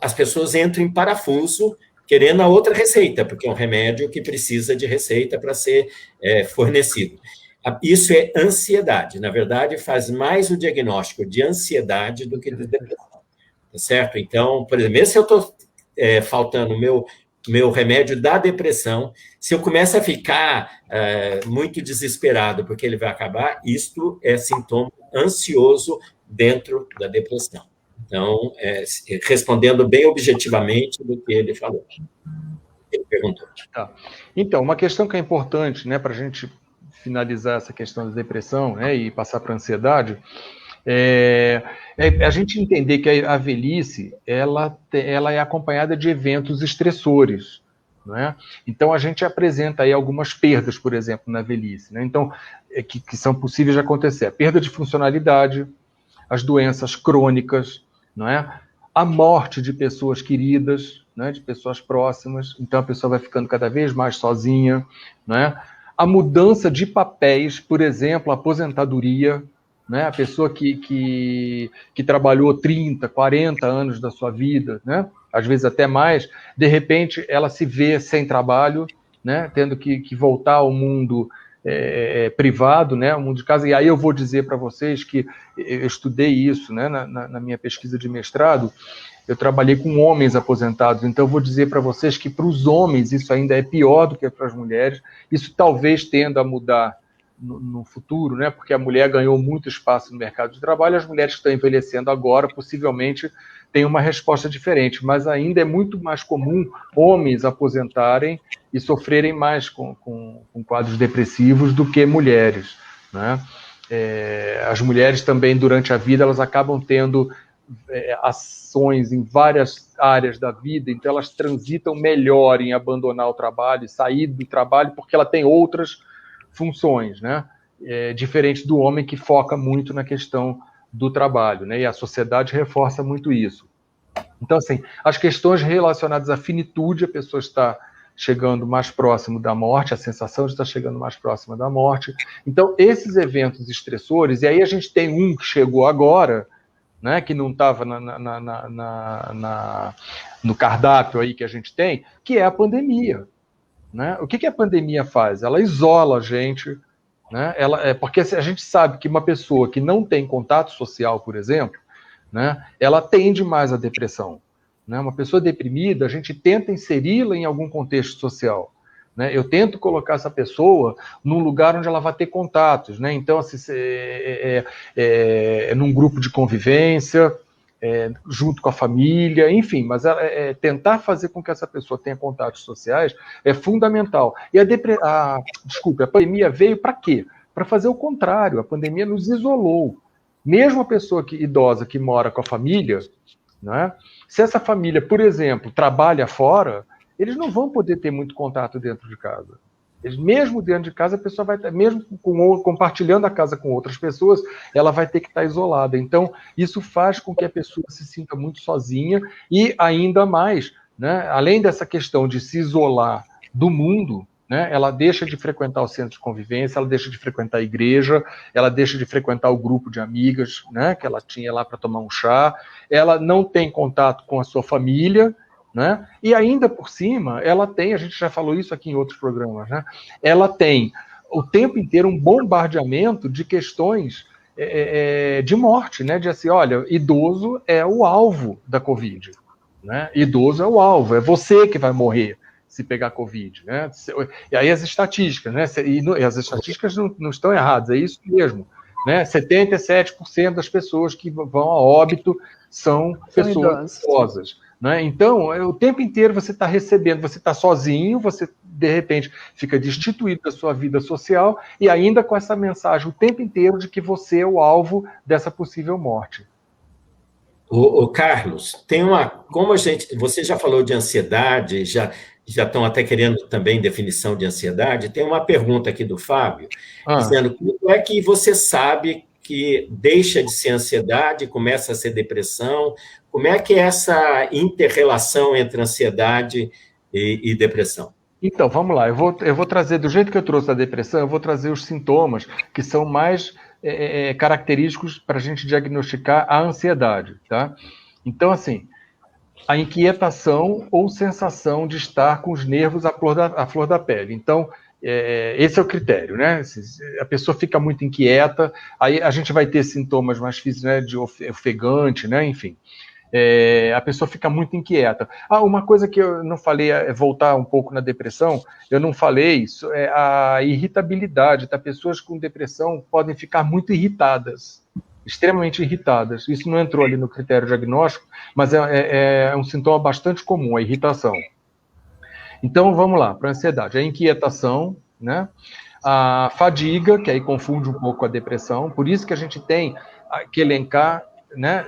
as pessoas entram em parafuso querendo a outra receita, porque é um remédio que precisa de receita para ser fornecido. Isso é ansiedade. Na verdade, faz mais o diagnóstico de ansiedade do que de depressão. Tá certo? Então, por exemplo, se eu estou faltando meu remédio da depressão, se eu começo a ficar muito desesperado porque ele vai acabar, isto é sintoma ansioso dentro da depressão. Então, respondendo bem objetivamente do que ele falou. Ele perguntou. Tá. Então, uma questão que é importante, né, para a gente finalizar essa questão da depressão, né, e passar para a ansiedade, a gente entender que a velhice ela é acompanhada de eventos estressores, não é? Então a gente apresenta aí algumas perdas, por exemplo, na velhice, né? Então, que são possíveis de acontecer: a perda de funcionalidade, as doenças crônicas, não é? A morte de pessoas queridas, né? De pessoas próximas, então a pessoa vai ficando cada vez mais sozinha, não é? A mudança de papéis, por exemplo, a aposentadoria, né? A pessoa que trabalhou 30, 40 anos da sua vida, né? Às vezes até mais, de repente ela se vê sem trabalho, né? Tendo que voltar ao mundo privado, né? O mundo de casa. E aí eu vou dizer para vocês que eu estudei isso, né? Na minha pesquisa de mestrado. Eu trabalhei com homens aposentados, então eu vou dizer para vocês que para os homens isso ainda é pior do que para as mulheres. Isso talvez tenda a mudar no futuro, né? Porque a mulher ganhou muito espaço no mercado de trabalho, as mulheres que estão envelhecendo agora possivelmente têm uma resposta diferente, mas ainda é muito mais comum homens aposentarem e sofrerem mais com quadros depressivos do que mulheres, né? As mulheres também, durante a vida, elas acabam tendo ações em várias áreas da vida, então elas transitam melhor em abandonar o trabalho, sair do trabalho, porque ela tem outras funções, né? Diferente do homem, que foca muito na questão do trabalho, né? E a sociedade reforça muito isso. Então, assim, as questões relacionadas à finitude, a pessoa está chegando mais próximo da morte, a sensação de estar chegando mais próxima da morte. Então, esses eventos estressores, e aí a gente tem um que chegou agora, né, que não estava no cardápio aí que a gente tem, que é a pandemia. Né? O que a pandemia faz? Ela isola a gente, né? Porque a gente sabe que uma pessoa que não tem contato social, por exemplo, né, ela tende mais à depressão. Né? Uma pessoa deprimida, a gente tenta inseri-la em algum contexto social. Né? Eu tento colocar essa pessoa num lugar onde ela vai ter contatos, né? Então, assim, num grupo de convivência, junto com a família, enfim, mas tentar fazer com que essa pessoa tenha contatos sociais é fundamental. E a pandemia veio para quê? Para fazer o contrário. A pandemia nos isolou. Mesmo a pessoa idosa que mora com a família, né? Se essa família, por exemplo, trabalha fora, eles não vão poder ter muito contato dentro de casa. Mesmo dentro de casa, a pessoa vai estar, mesmo compartilhando a casa com outras pessoas, ela vai ter que estar isolada. Então, isso faz com que a pessoa se sinta muito sozinha e, ainda mais, né, além dessa questão de se isolar do mundo, né, ela deixa de frequentar o centro de convivência, ela deixa de frequentar a igreja, ela deixa de frequentar o grupo de amigas, né, que ela tinha lá para tomar um chá, ela não tem contato com a sua família, né? E ainda por cima, ela tem, a gente já falou isso aqui em outros programas, né? Ela tem o tempo inteiro um bombardeamento de questões de morte, né? De assim, olha, idoso é o alvo da Covid, né? Idoso é o alvo, é você que vai morrer se pegar Covid, né? E aí as estatísticas, né? E as estatísticas não estão erradas, é isso mesmo, né? 77% das pessoas que vão a óbito são pessoas idosas. né? Então, o tempo inteiro você está recebendo, você está sozinho, você, de repente, fica destituído da sua vida social e ainda com essa mensagem o tempo inteiro de que você é o alvo dessa possível morte. O Carlos, tem uma. Como você já falou de ansiedade, já estão até querendo também definição de ansiedade. Tem uma pergunta aqui do Fábio, dizendo como é que você sabe que deixa de ser ansiedade, começa a ser depressão? Como é que é essa inter-relação entre ansiedade e depressão? Então, vamos lá. Eu vou trazer, do jeito que eu trouxe a depressão, eu vou trazer os sintomas que são mais característicos para a gente diagnosticar a ansiedade, tá? Então, assim, a inquietação ou sensação de estar com os nervos à flor da pele. Então, esse é o critério, né? A pessoa fica muito inquieta, aí a gente vai ter sintomas mais físicos, né, de ofegante, né? Enfim. A pessoa fica muito inquieta. Uma coisa que eu não falei, voltar um pouco na depressão, eu não falei isso, é a irritabilidade, tá? Pessoas com depressão podem ficar muito irritadas, extremamente irritadas. Isso não entrou ali no critério diagnóstico, mas é um sintoma bastante comum, a irritação. Então, vamos lá, para a ansiedade. A inquietação, né? A fadiga, que aí confunde um pouco a depressão, por isso que a gente tem que elencar, né,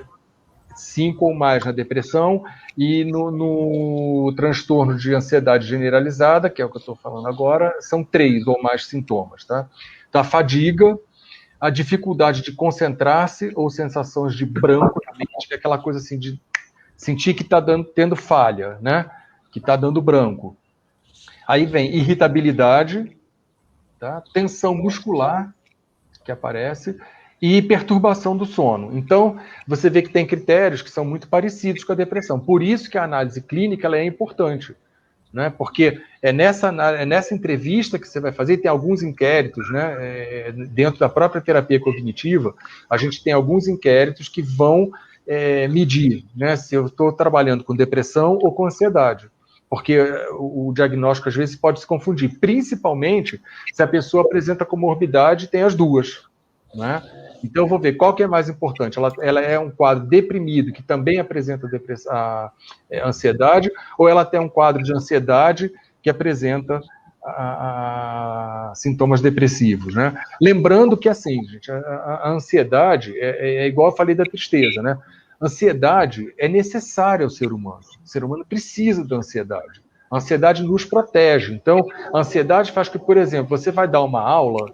5 ou mais na depressão, e no transtorno de ansiedade generalizada, que é o que eu estou falando agora, são 3 ou mais sintomas, tá? Então, a fadiga, a dificuldade de concentrar-se ou sensações de branco na mente, que é aquela coisa assim de sentir que está tendo falha, né? Que está dando branco. Aí vem irritabilidade, tá? Tensão muscular, que aparece, e perturbação do sono. Então, você vê que tem critérios que são muito parecidos com a depressão. Por isso que a análise clínica ela é importante, né? Porque é nessa entrevista que você vai fazer, tem alguns inquéritos, né? Dentro da própria terapia cognitiva, a gente tem alguns inquéritos que vão medir, né, se eu estou trabalhando com depressão ou com ansiedade. Porque o diagnóstico, às vezes, pode se confundir, principalmente se a pessoa apresenta comorbidade e tem as duas, né? Então, eu vou ver qual que é mais importante. Ela é um quadro deprimido, que também apresenta ansiedade, ou ela tem um quadro de ansiedade que apresenta sintomas depressivos, né? Lembrando que, assim, gente, a ansiedade é igual eu falei da tristeza, né? Ansiedade é necessária ao ser humano. O ser humano precisa da ansiedade. A ansiedade nos protege. Então, a ansiedade faz que, por exemplo, você vai dar uma aula,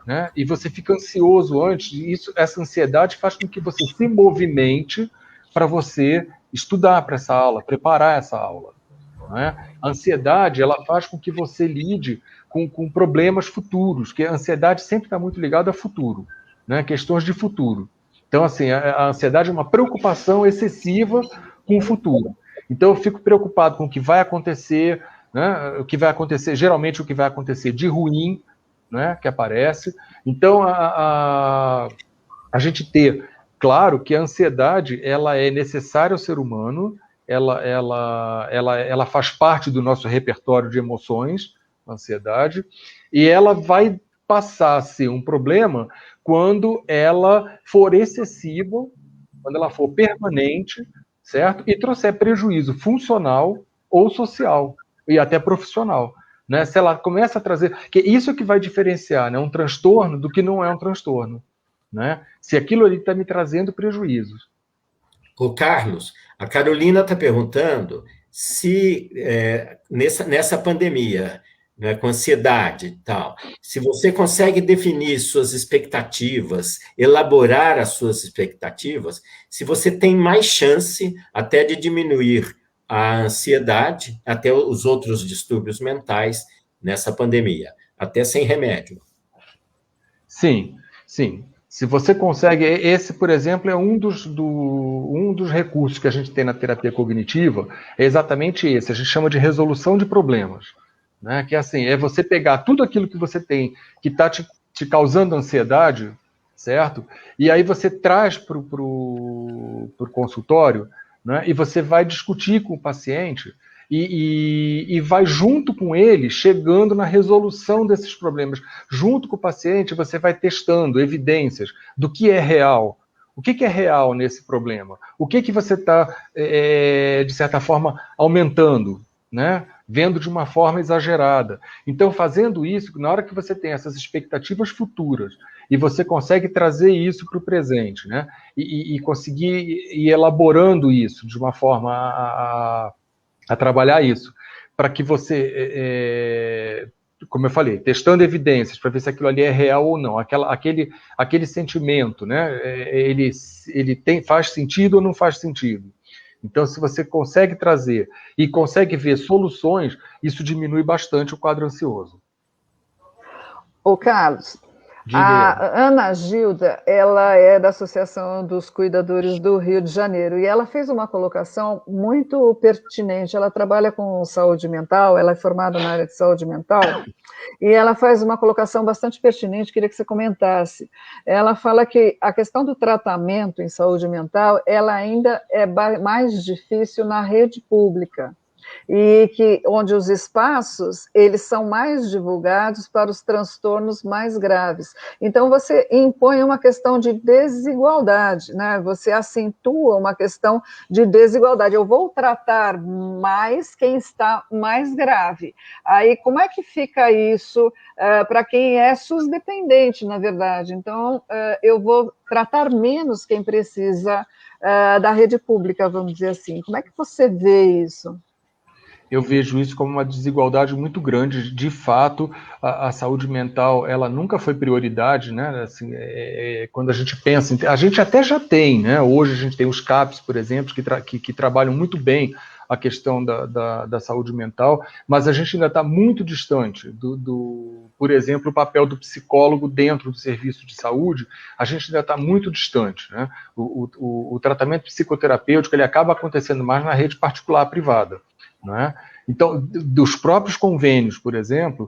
né, e você fica ansioso antes, e essa ansiedade faz com que você se movimente para você estudar para essa aula, preparar essa aula. Né? A ansiedade ela faz com que você lide com problemas futuros, que a ansiedade sempre está muito ligada a futuro, né? Questões de futuro. Então, assim, a ansiedade é uma preocupação excessiva com o futuro. Então, eu fico preocupado com o que vai acontecer, né? O que vai acontecer, geralmente o que vai acontecer de ruim, né, que aparece. Então, a gente ter claro que a ansiedade ela é necessária ao ser humano, ela faz parte do nosso repertório de emoções, a ansiedade, e ela vai passar a ser um problema quando ela for excessiva, quando ela for permanente, certo? E trouxer prejuízo funcional ou social, e até profissional. Né, se ela começa a trazer... que isso é que vai diferenciar, né, um transtorno do que não é um transtorno. Né? Se aquilo ali está me trazendo prejuízos. Ô, Carlos, a Carolina está perguntando se nessa pandemia, né, com ansiedade e tal, se você consegue definir suas expectativas, elaborar as suas expectativas, se você tem mais chance até de diminuir a ansiedade, até os outros distúrbios mentais nessa pandemia, até sem remédio. Sim, sim. Se você consegue, esse, por exemplo, é um dos recursos que a gente tem na terapia cognitiva, é exatamente esse, a gente chama de resolução de problemas. Né? Que é assim, é você pegar tudo aquilo que você tem, que está te causando ansiedade, certo? E aí você traz para o consultório, né? E você vai discutir com o paciente e vai junto com ele, chegando na resolução desses problemas. Junto com o paciente, você vai testando evidências do que é real, O que é real nesse problema? O que você está, de certa forma, aumentando, né? Vendo de uma forma exagerada. Então, fazendo isso, na hora que você tem essas expectativas futuras e você consegue trazer isso para o presente, né? E conseguir ir elaborando isso de uma forma a trabalhar isso, para que você, como eu falei, testando evidências para ver se aquilo ali é real ou não, aquele sentimento, né? Ele faz sentido ou não faz sentido. Então, se você consegue trazer e consegue ver soluções, isso diminui bastante o quadro ansioso. Ô, Carlos, Diga. A Ana Gilda, ela é da Associação dos Cuidadores do Rio de Janeiro, e ela fez uma colocação muito pertinente. Ela trabalha com saúde mental, ela é formada na área de saúde mental, e ela faz uma colocação bastante pertinente, queria que você comentasse. Ela fala que a questão do tratamento em saúde mental, ela ainda é mais difícil na rede pública, e que onde os espaços, eles são mais divulgados para os transtornos mais graves. Então, você impõe uma questão de desigualdade, né? Você acentua uma questão de desigualdade. Eu vou tratar mais quem está mais grave. Aí, como é que fica isso para quem é SUS dependente, na verdade? Então, eu vou tratar menos quem precisa da rede pública, vamos dizer assim. Como é que você vê isso? Eu vejo isso como uma desigualdade muito grande. De fato, a saúde mental, ela nunca foi prioridade, né? Assim, quando a gente pensa, a gente até já tem, né? Hoje a gente tem os CAPs, por exemplo, que trabalham muito bem a questão da saúde mental, mas a gente ainda está muito distante por exemplo, o papel do psicólogo dentro do serviço de saúde. A gente ainda está muito distante, né? O tratamento psicoterapêutico, ele acaba acontecendo mais na rede particular privada. Né? Então, dos próprios convênios, por exemplo,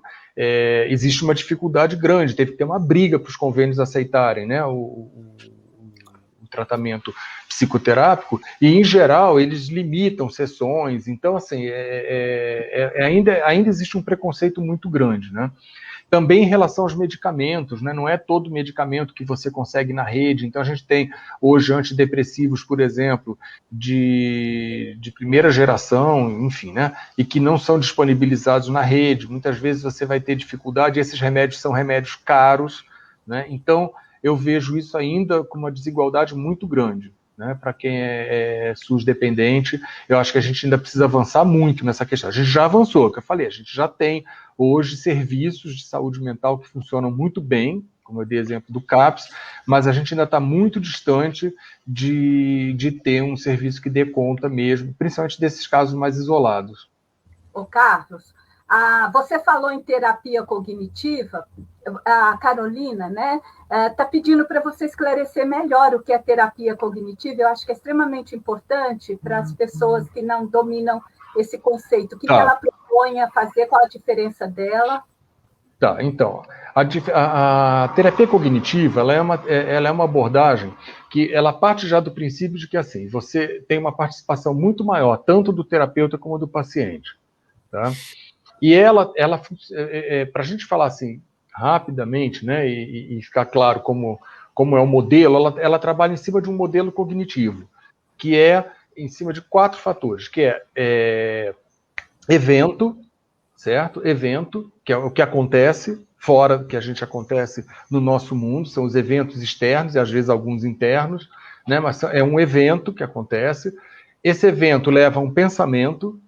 existe uma dificuldade grande, teve que ter uma briga para os convênios aceitarem, né, o tratamento psicoterápico, e, em geral, eles limitam sessões. Então, assim, ainda existe um preconceito muito grande, né? Também em relação aos medicamentos, né? Não é todo medicamento que você consegue na rede. Então, a gente tem hoje antidepressivos, por exemplo, de primeira geração, enfim, né? E que não são disponibilizados na rede. Muitas vezes você vai ter dificuldade, e esses remédios são remédios caros, né? Então, eu vejo isso ainda com uma desigualdade muito grande. Né, para quem é SUS dependente, eu acho que a gente ainda precisa avançar muito nessa questão. A gente já avançou, que eu falei, a gente já tem hoje serviços de saúde mental que funcionam muito bem, como eu dei exemplo do CAPS, mas a gente ainda está muito distante de ter um serviço que dê conta mesmo, principalmente desses casos mais isolados. Ô, Carlos, você falou em terapia cognitiva, a Carolina, né, está pedindo para você esclarecer melhor o que é terapia cognitiva. Eu acho que é extremamente importante para as pessoas que não dominam esse conceito. O que ela propõe a fazer, qual a diferença dela? Tá, então, a terapia cognitiva, ela é uma abordagem que ela parte já do princípio de que, assim, você tem uma participação muito maior, tanto do terapeuta como do paciente, tá? E ela para a gente falar assim, rapidamente, né, e ficar claro como é o modelo, ela trabalha em cima de um modelo cognitivo, que é em cima de 4 fatores, que é evento, certo? Evento, que é o que acontece fora, que a gente acontece no nosso mundo, são os eventos externos e às vezes alguns internos, né, mas é um evento que acontece. Esse evento leva a um pensamento,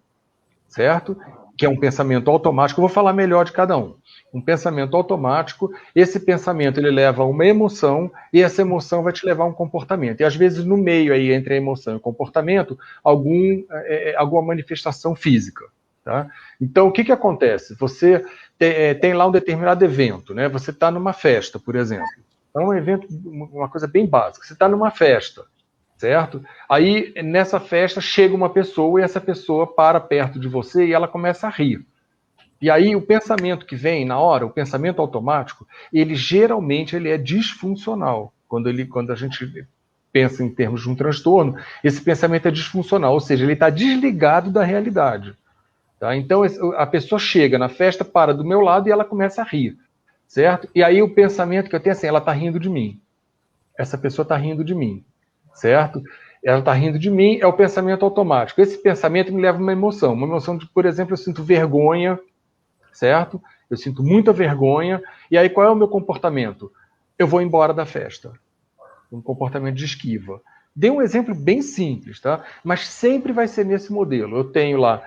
certo? Que é um pensamento automático. Eu vou falar melhor de cada um. Um pensamento automático, esse pensamento ele leva a uma emoção, e essa emoção vai te levar a um comportamento. E às vezes no meio aí, entre a emoção e o comportamento, alguma manifestação física. Tá? Então, o que acontece? Você tem lá um determinado evento, né? Você está numa festa, por exemplo. É um evento, uma coisa bem básica. Você está numa festa, certo? Aí, nessa festa, chega uma pessoa e essa pessoa para perto de você e ela começa a rir. E aí, o pensamento que vem na hora, o pensamento automático, ele geralmente é disfuncional. Quando a gente pensa em termos de um transtorno, esse pensamento é disfuncional, ou seja, ele está desligado da realidade. Tá? Então, a pessoa chega na festa, para do meu lado e ela começa a rir, certo? E aí, o pensamento que eu tenho é assim, ela está rindo de mim. Essa pessoa está rindo de mim. certo? Ela está rindo de mim, é o pensamento automático. Esse pensamento me leva a uma emoção de, por exemplo, eu sinto vergonha, certo? Eu sinto muita vergonha, e aí qual é o meu comportamento? Eu vou embora da festa. Um comportamento de esquiva. Dei um exemplo bem simples, tá? Mas sempre vai ser nesse modelo. Eu tenho lá,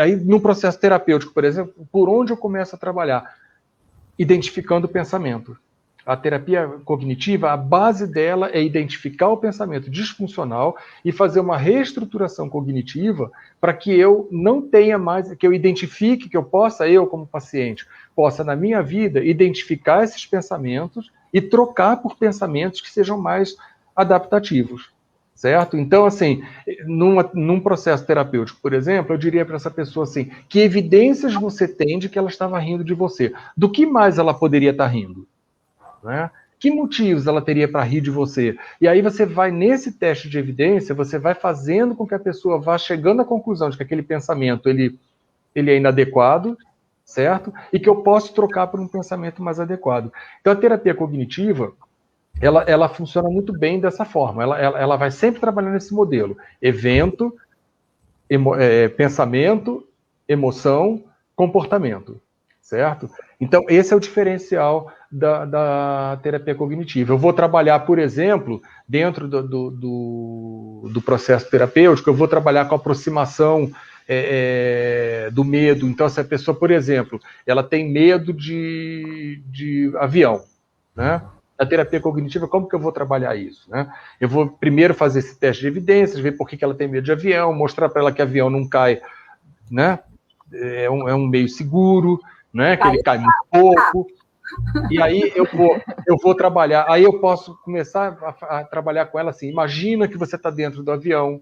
aí no processo terapêutico, por exemplo, por onde eu começo a trabalhar? Identificando o pensamento. A terapia cognitiva, a base dela é identificar o pensamento disfuncional e fazer uma reestruturação cognitiva para que eu não tenha mais, que eu identifique, que eu possa, eu como paciente, possa na minha vida identificar esses pensamentos e trocar por pensamentos que sejam mais adaptativos, certo? Então, assim, num processo terapêutico, por exemplo, eu diria para essa pessoa assim, que evidências você tem de que ela estava rindo de você? Do que mais ela poderia estar rindo? Né? Que motivos ela teria para rir de você? E aí você vai, nesse teste de evidência, você vai fazendo com que a pessoa vá chegando à conclusão de que aquele pensamento ele é inadequado, certo? E que eu posso trocar por um pensamento mais adequado. Então a terapia cognitiva, ela funciona muito bem dessa forma. Ela vai sempre trabalhando nesse modelo. Evento, pensamento, emoção, comportamento, certo? Então, esse é o diferencial da terapia cognitiva. Eu vou trabalhar, por exemplo, dentro do processo terapêutico, eu vou trabalhar com a aproximação do medo. Então, se a pessoa, por exemplo, ela tem medo de avião, né? Na terapia cognitiva, como que eu vou trabalhar isso? Né? Eu vou primeiro fazer esse teste de evidências, ver por que ela tem medo de avião, mostrar para ela que avião não cai, né? É um meio seguro, né? Que ele cai muito pouco. E aí eu vou trabalhar, aí eu posso começar a trabalhar com ela assim, imagina que você está dentro do avião,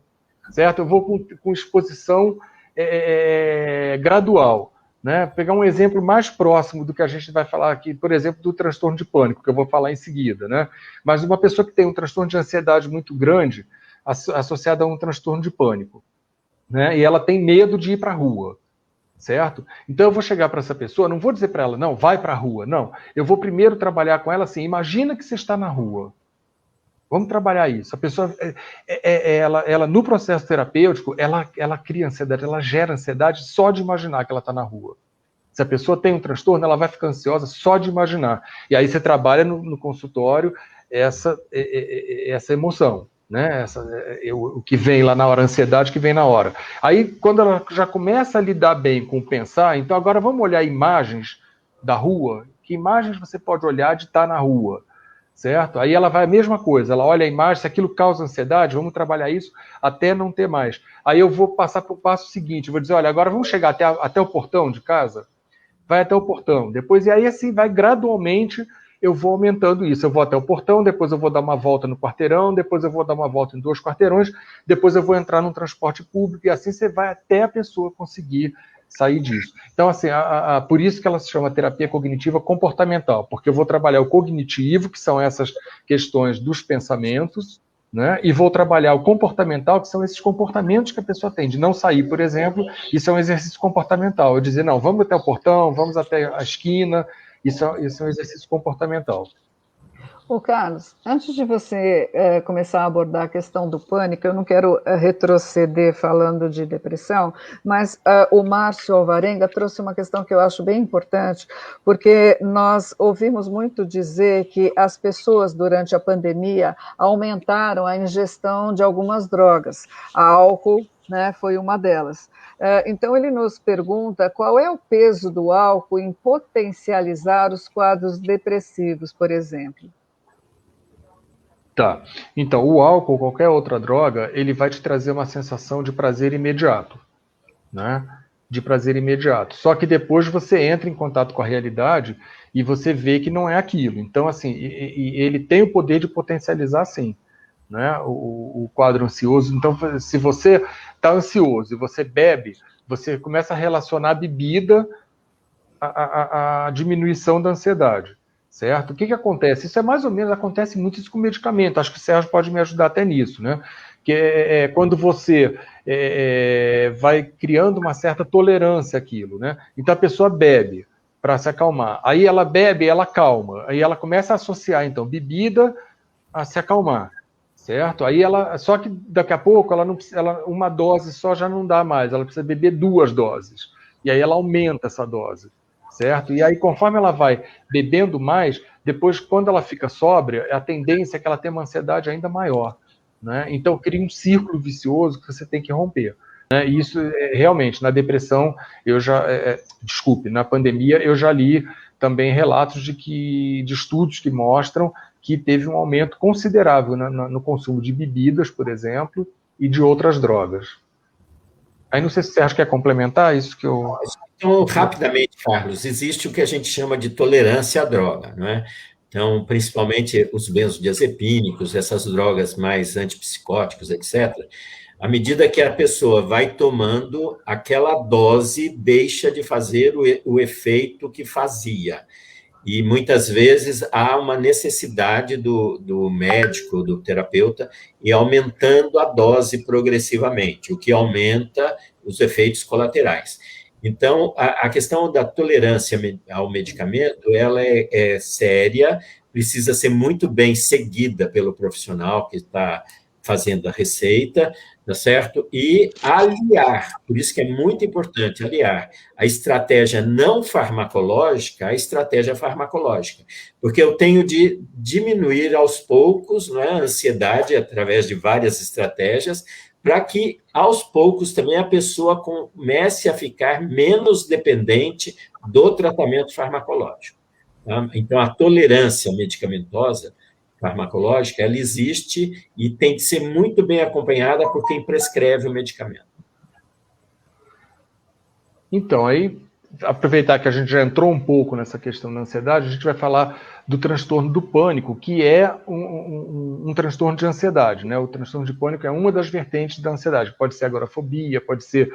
certo? Eu vou com exposição gradual. Né? Pegar um exemplo mais próximo do que a gente vai falar aqui, por exemplo, do transtorno de pânico, que eu vou falar em seguida. Né? Mas uma pessoa que tem um transtorno de ansiedade muito grande, associado a um transtorno de pânico, né? E ela tem medo de ir para a rua, certo? Então eu vou chegar para essa pessoa, não vou dizer para ela, não, vai para a rua, não. Eu vou primeiro trabalhar com ela assim, imagina que você está na rua. Vamos trabalhar isso. A pessoa, ela no processo terapêutico, ela cria ansiedade, ela gera ansiedade só de imaginar que ela está na rua. Se a pessoa tem um transtorno, ela vai ficar ansiosa só de imaginar. E aí você trabalha no consultório essa emoção, né? O que vem lá na hora, a ansiedade que vem na hora. Aí, quando ela já começa a lidar bem com pensar, então agora vamos olhar imagens da rua. Que imagens você pode olhar de estar na rua? Certo? Aí ela vai a mesma coisa, ela olha a imagem, se aquilo causa ansiedade, vamos trabalhar isso até não ter mais. Aí eu vou passar para o passo seguinte, vou dizer, olha, agora vamos chegar até o portão de casa? Vai até o portão, depois, e aí assim, vai gradualmente, eu vou aumentando isso, eu vou até o portão, depois eu vou dar uma volta no quarteirão, depois eu vou dar uma volta em 2 quarteirões, depois eu vou entrar num transporte público, e assim você vai até a pessoa conseguir sair disso. Então, assim, por isso que ela se chama terapia cognitiva comportamental, porque eu vou trabalhar o cognitivo, que são essas questões dos pensamentos, né? E vou trabalhar o comportamental, que são esses comportamentos que a pessoa tem, de não sair, por exemplo, isso é um exercício comportamental. Eu dizer, não, vamos até o portão, vamos até a esquina, isso é um exercício comportamental. Ô, Carlos, antes de você começar a abordar a questão do pânico, eu não quero retroceder falando de depressão, mas o Márcio Alvarenga trouxe uma questão que eu acho bem importante, porque nós ouvimos muito dizer que as pessoas, durante a pandemia, aumentaram a ingestão de algumas drogas. A álcool, né, foi uma delas. Então, ele nos pergunta qual é o peso do álcool em potencializar os quadros depressivos, por exemplo. Tá. Então, o álcool ou qualquer outra droga, ele vai te trazer uma sensação de prazer imediato, né? De prazer imediato. Só que depois você entra em contato com a realidade e você vê que não é aquilo. Então, assim, ele tem o poder de potencializar, sim, né? O quadro ansioso. Então, se você está ansioso e você bebe, você começa a relacionar a bebida à diminuição da ansiedade. Certo? O que acontece? Isso é mais ou menos, acontece muito isso com medicamento. Acho que o Sérgio pode me ajudar até nisso, né? Que é quando você vai criando uma certa tolerância àquilo, né? Então a pessoa bebe para se acalmar. Aí ela bebe, ela calma. Aí ela começa a associar, então, bebida a se acalmar, certo? Aí só que daqui a pouco uma dose só já não dá mais, ela precisa beber 2 doses. E aí ela aumenta essa dose, certo? E aí conforme ela vai bebendo mais, depois quando ela fica sóbria, a tendência é que ela tenha uma ansiedade ainda maior, né? Então cria um círculo vicioso que você tem que romper. Né? E isso realmente, na depressão, na pandemia, eu já li também relatos de estudos que mostram que teve um aumento considerável no consumo de bebidas, por exemplo, e de outras drogas. Aí não sei se você acha que quer complementar isso que eu... Então, rapidamente, Carlos, existe o que a gente chama de tolerância à droga, não é? Então, principalmente os benzodiazepínicos, essas drogas mais antipsicóticos, etc., à medida que a pessoa vai tomando, aquela dose deixa de fazer o efeito que fazia. E muitas vezes há uma necessidade do médico, do terapeuta, ir aumentando a dose progressivamente, o que aumenta os efeitos colaterais. Então, a questão da tolerância ao medicamento, ela é séria, precisa ser muito bem seguida pelo profissional que está fazendo a receita, tá certo? E aliar, por isso que é muito importante aliar a estratégia não farmacológica à estratégia farmacológica, porque eu tenho de diminuir aos poucos, não é, a ansiedade através de várias estratégias, para que aos poucos também a pessoa comece a ficar menos dependente do tratamento farmacológico. Tá? Então, a tolerância medicamentosa farmacológica, ela existe e tem que ser muito bem acompanhada por quem prescreve o medicamento. Então, aí, aproveitar que a gente já entrou um pouco nessa questão da ansiedade, a gente vai falar do transtorno do pânico, que é um transtorno de ansiedade, né? O transtorno de pânico é uma das vertentes da ansiedade. Pode ser agorafobia, pode ser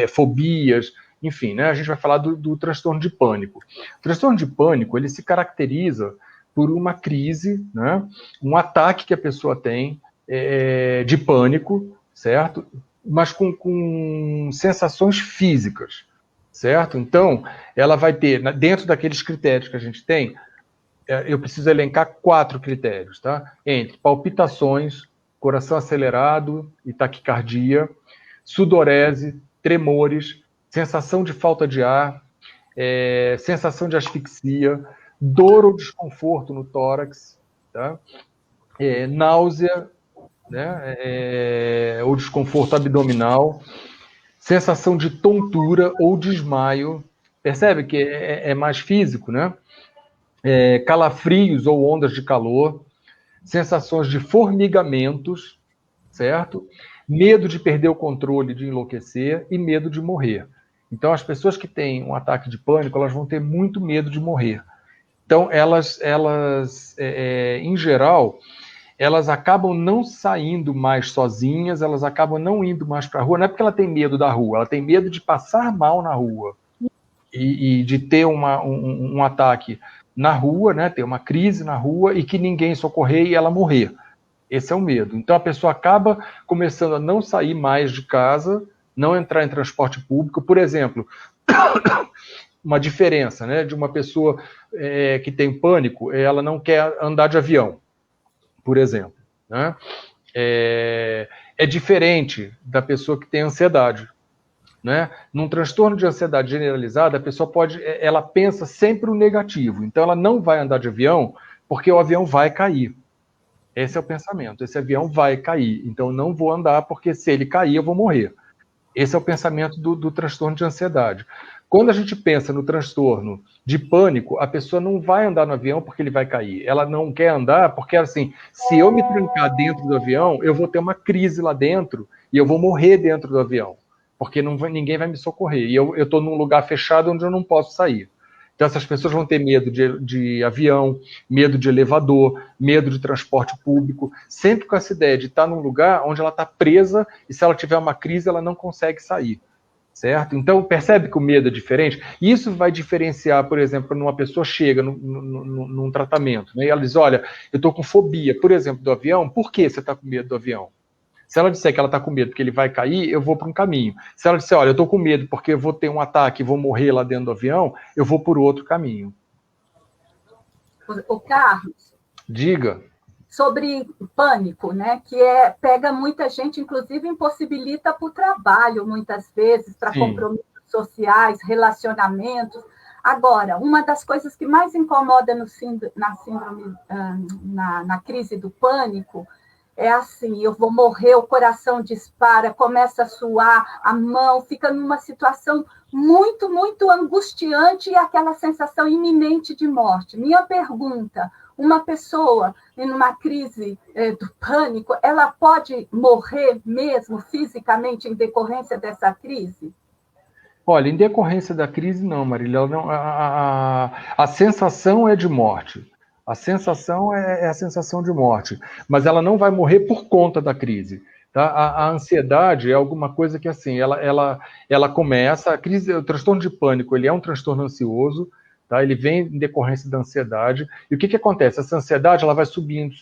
fobias, enfim, né? A gente vai falar do transtorno de pânico. O transtorno de pânico, ele se caracteriza por uma crise, né? Um ataque que a pessoa tem de pânico, certo? Mas com sensações físicas, certo? Então, ela vai ter, dentro daqueles critérios que a gente tem, eu preciso elencar 4 critérios, tá? Entre palpitações, coração acelerado e taquicardia, sudorese, tremores, sensação de falta de ar, sensação de asfixia, dor ou desconforto no tórax, tá? Náusea, né? Ou desconforto abdominal, sensação de tontura ou desmaio, percebe que é mais físico, né? Calafrios ou ondas de calor, sensações de formigamentos, certo? Medo de perder o controle, de enlouquecer e medo de morrer. Então, as pessoas que têm um ataque de pânico, elas vão ter muito medo de morrer. Então, elas em geral, elas acabam não saindo mais sozinhas, elas acabam não indo mais para a rua. Não é porque ela tem medo da rua, ela tem medo de passar mal na rua e de ter um ataque na rua, né, ter uma crise na rua e que ninguém socorrer e ela morrer. Esse é o medo. Então, a pessoa acaba começando a não sair mais de casa, não entrar em transporte público. Por exemplo, uma diferença, né, de uma pessoa que tem pânico, ela não quer andar de avião, por exemplo. Né? É diferente da pessoa que tem ansiedade. Né? Num transtorno de ansiedade generalizada, a pessoa ela pensa sempre o negativo. Então, ela não vai andar de avião porque o avião vai cair. Esse é o pensamento. Esse avião vai cair. Então, eu não vou andar porque se ele cair, eu vou morrer. Esse é o pensamento do transtorno de ansiedade. Quando a gente pensa no transtorno de pânico, a pessoa não vai andar no avião porque ele vai cair. Ela não quer andar porque, assim, se eu me trancar dentro do avião, eu vou ter uma crise lá dentro e eu vou morrer dentro do avião, porque ninguém vai me socorrer. E eu estou num lugar fechado onde eu não posso sair. Então, essas pessoas vão ter medo de avião, medo de elevador, medo de transporte público, sempre com essa ideia de estar num lugar onde ela está presa e se ela tiver uma crise, ela não consegue sair. Certo? Então, percebe que o medo é diferente? Isso vai diferenciar, por exemplo, quando uma pessoa chega num tratamento, né, e ela diz, olha, eu estou com fobia, por exemplo, do avião. Por que você está com medo do avião? Se ela disser que ela está com medo porque ele vai cair, eu vou para um caminho. Se ela disser, olha, eu estou com medo porque eu vou ter um ataque e vou morrer lá dentro do avião, eu vou por outro caminho. O Carlos. Diga. sobre pânico, né? Que pega muita gente, inclusive impossibilita para o trabalho, muitas vezes, para compromissos sociais, relacionamentos. Agora, uma das coisas que mais incomoda na crise do pânico é assim, eu vou morrer, o coração dispara, começa a suar, a mão, fica numa situação muito, muito angustiante e aquela sensação iminente de morte. Minha pergunta, uma pessoa em uma crise do pânico, ela pode morrer mesmo fisicamente em decorrência dessa crise? Olha, em decorrência da crise, não, Marília. Não, a sensação é de morte. A sensação é a sensação de morte, mas ela não vai morrer por conta da crise. Tá? A ansiedade é alguma coisa que, assim, ela começa... A crise, o transtorno de pânico, ele é um transtorno ansioso, tá? Ele vem em decorrência da ansiedade. E o que acontece? Essa ansiedade ela vai subindo,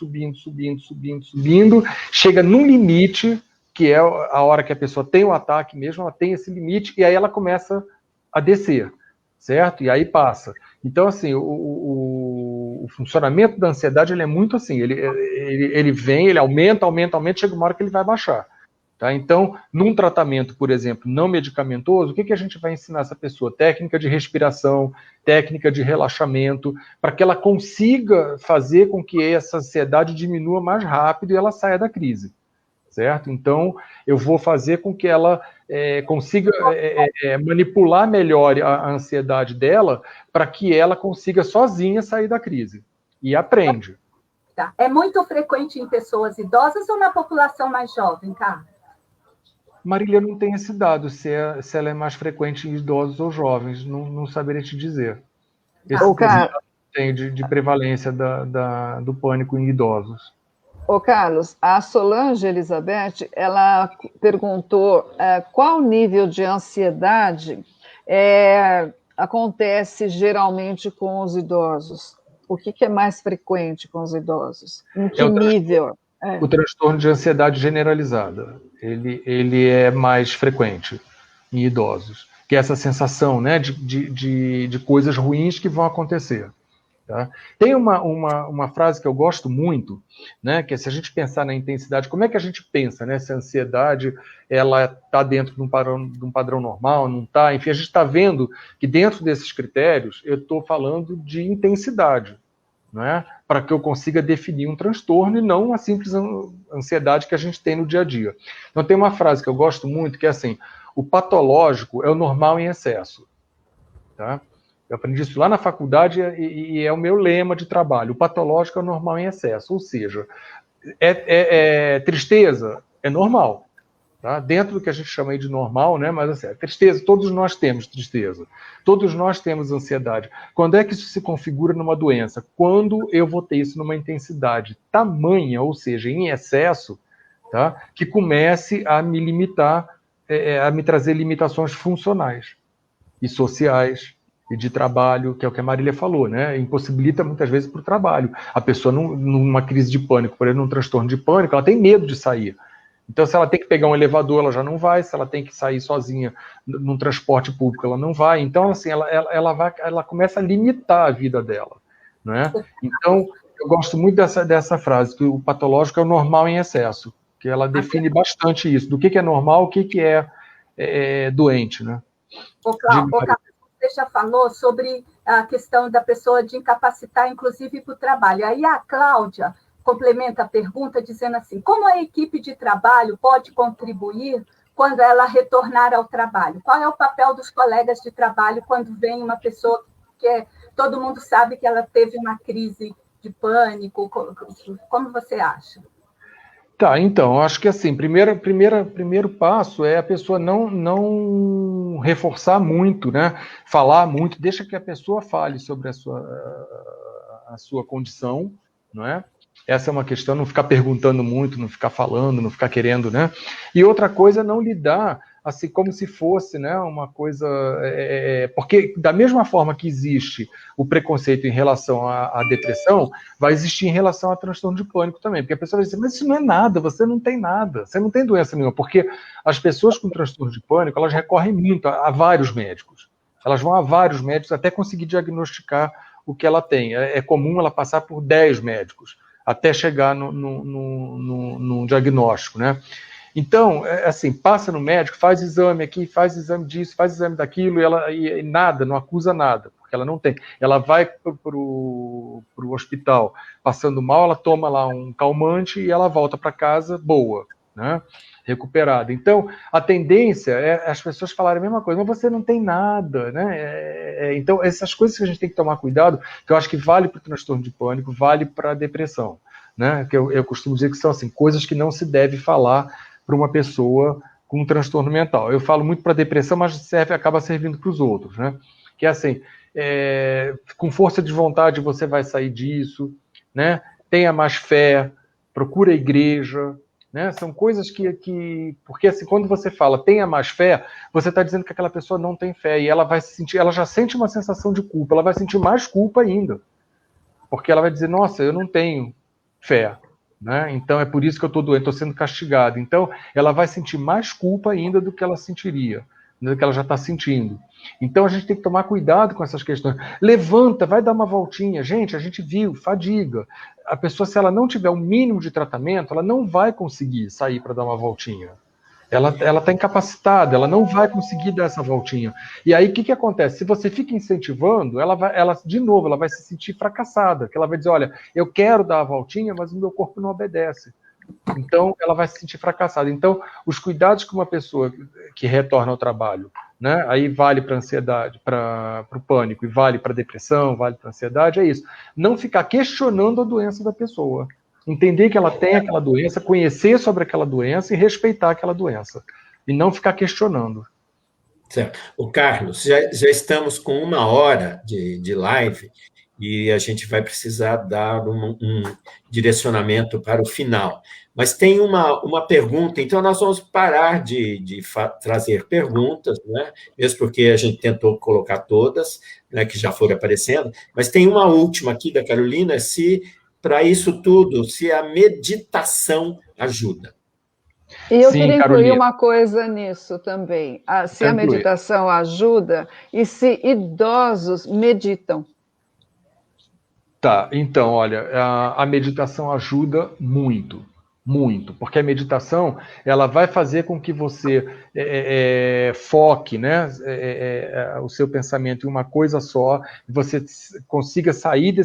chega num limite, que é a hora que a pessoa tem o ataque mesmo, ela tem esse limite, e aí ela começa a descer, certo? E aí passa. Então, assim, o funcionamento da ansiedade ele é muito assim, ele vem, ele aumenta, chega uma hora que ele vai baixar. Tá? Então, num tratamento, por exemplo, não medicamentoso, o que a gente vai ensinar essa pessoa? Técnica de respiração, técnica de relaxamento, para que ela consiga fazer com que essa ansiedade diminua mais rápido e ela saia da crise. Certo? Então, eu vou fazer com que ela consiga manipular melhor a ansiedade dela para que ela consiga sozinha sair da crise. E aprende. Tá. É muito frequente em pessoas idosas ou na população mais jovem, Carlos? Marília, não tem esse dado, se ela é mais frequente em idosos ou jovens, não saberia te dizer. Esse dado tem de prevalência do pânico em idosos. Ô, Carlos, a Solange Elizabeth, ela perguntou qual nível de ansiedade acontece geralmente com os idosos? O que é mais frequente com os idosos? Em que nível? O transtorno de ansiedade generalizada. Ele é mais frequente em idosos, que é essa sensação, né, de coisas ruins que vão acontecer. Tá? Tem uma frase que eu gosto muito, né, que é, se a gente pensar na intensidade, como é que a gente pensa, né, se a ansiedade ela está dentro de um padrão normal, não está, enfim, a gente está vendo que dentro desses critérios eu estou falando de intensidade, né, para que eu consiga definir um transtorno e não uma simples ansiedade que a gente tem no dia a dia. Então tem uma frase que eu gosto muito que é assim, o patológico é o normal em excesso. Tá? Eu aprendi isso lá na faculdade e é o meu lema de trabalho. O patológico é o normal em excesso, ou seja, tristeza é normal, tá? Dentro do que a gente chama aí de normal, né? Mas assim, tristeza, todos nós temos tristeza, todos nós temos ansiedade. Quando é que isso se configura numa doença? Quando eu vou ter isso numa intensidade tamanha, ou seja, em excesso, tá? Que comece a me limitar, a me trazer limitações funcionais e sociais, e de trabalho, que é o que a Marília falou, né? Impossibilita muitas vezes para o trabalho. A pessoa, numa crise de pânico, por exemplo, num transtorno de pânico, ela tem medo de sair. Então, se ela tem que pegar um elevador, ela já não vai. Se ela tem que sair sozinha num transporte público, ela não vai. Então, assim, ela começa a limitar a vida dela, né? Então, eu gosto muito dessa frase, que o patológico é o normal em excesso, que ela define bastante isso, do que é normal, o que é doente, né? Você já falou sobre a questão da pessoa de incapacitar, inclusive, para o trabalho. Aí a Cláudia complementa a pergunta dizendo assim, como a equipe de trabalho pode contribuir quando ela retornar ao trabalho? Qual é o papel dos colegas de trabalho quando vem uma pessoa que todo mundo sabe que ela teve uma crise de pânico? Como você acha? Tá, então, acho que assim, primeiro passo é a pessoa não reforçar muito, né? Falar muito, deixa que a pessoa fale sobre a sua condição, não é? Essa é uma questão, não ficar perguntando muito, não ficar falando, não ficar querendo, né? E outra coisa é não lidar assim como se fosse, né, uma coisa... porque da mesma forma que existe o preconceito em relação à depressão, vai existir em relação a transtorno de pânico também, porque a pessoa vai dizer, mas isso não é nada, você não tem nada, você não tem doença nenhuma, porque as pessoas com transtorno de pânico, elas recorrem muito a vários médicos, elas vão a vários médicos até conseguir diagnosticar o que ela tem, é comum ela passar por 10 médicos, até chegar no diagnóstico, né? Então, assim, passa no médico, faz exame aqui, faz exame disso, faz exame daquilo, e nada, não acusa nada, porque ela não tem. Ela vai para o hospital passando mal, ela toma lá um calmante e ela volta para casa boa, né? Recuperada. Então, a tendência é as pessoas falarem a mesma coisa, mas você não tem nada, né? Então, essas coisas que a gente tem que tomar cuidado, que eu acho que vale para o transtorno de pânico, vale para a depressão, né? Que eu costumo dizer que são assim, coisas que não se deve falar para uma pessoa com um transtorno mental. Eu falo muito para depressão, mas acaba servindo para os outros, né? Que é assim, com força de vontade você vai sair disso, né? Tenha mais fé, procura a igreja, né? São coisas porque assim, quando você fala tenha mais fé, você está dizendo que aquela pessoa não tem fé, e ela vai sentir, ela já sente uma sensação de culpa, ela vai sentir mais culpa ainda, porque ela vai dizer, nossa, eu não tenho fé, né? Então é por isso que eu estou doente, estou sendo castigado. Então ela vai sentir mais culpa ainda do que ela sentiria, do que ela já está sentindo. Então a gente tem que tomar cuidado com essas questões. Levanta, vai dar uma voltinha. Gente, a gente viu, fadiga. A pessoa, se ela não tiver um mínimo de tratamento, ela não vai conseguir sair para dar uma voltinha. Ela está incapacitada, ela não vai conseguir dar essa voltinha. E aí, o que acontece? Se você fica incentivando, ela de novo, ela vai se sentir fracassada, que ela vai dizer, olha, eu quero dar a voltinha, mas o meu corpo não obedece. Então, ela vai se sentir fracassada. Então, os cuidados que uma pessoa que retorna ao trabalho, né, aí vale para a ansiedade, para o pânico, e vale para a depressão, vale para a ansiedade, é isso. Não ficar questionando a doença da pessoa. Entender que ela tem aquela doença, conhecer sobre aquela doença e respeitar aquela doença. E não ficar questionando. Certo. O Carlos, já estamos com 1 hora de live e a gente vai precisar dar um direcionamento para o final. Mas tem uma pergunta, então nós vamos parar de trazer perguntas, né? Mesmo porque a gente tentou colocar todas, né, que já foram aparecendo, mas tem uma última aqui da Carolina, para isso tudo, se a meditação ajuda. E eu queria incluir uma coisa nisso também. Se a meditação ajuda e se idosos meditam. Tá, então, olha, a meditação ajuda muito, muito, porque a meditação, ela vai fazer com que você foque, né, o seu pensamento em uma coisa só, e você consiga sair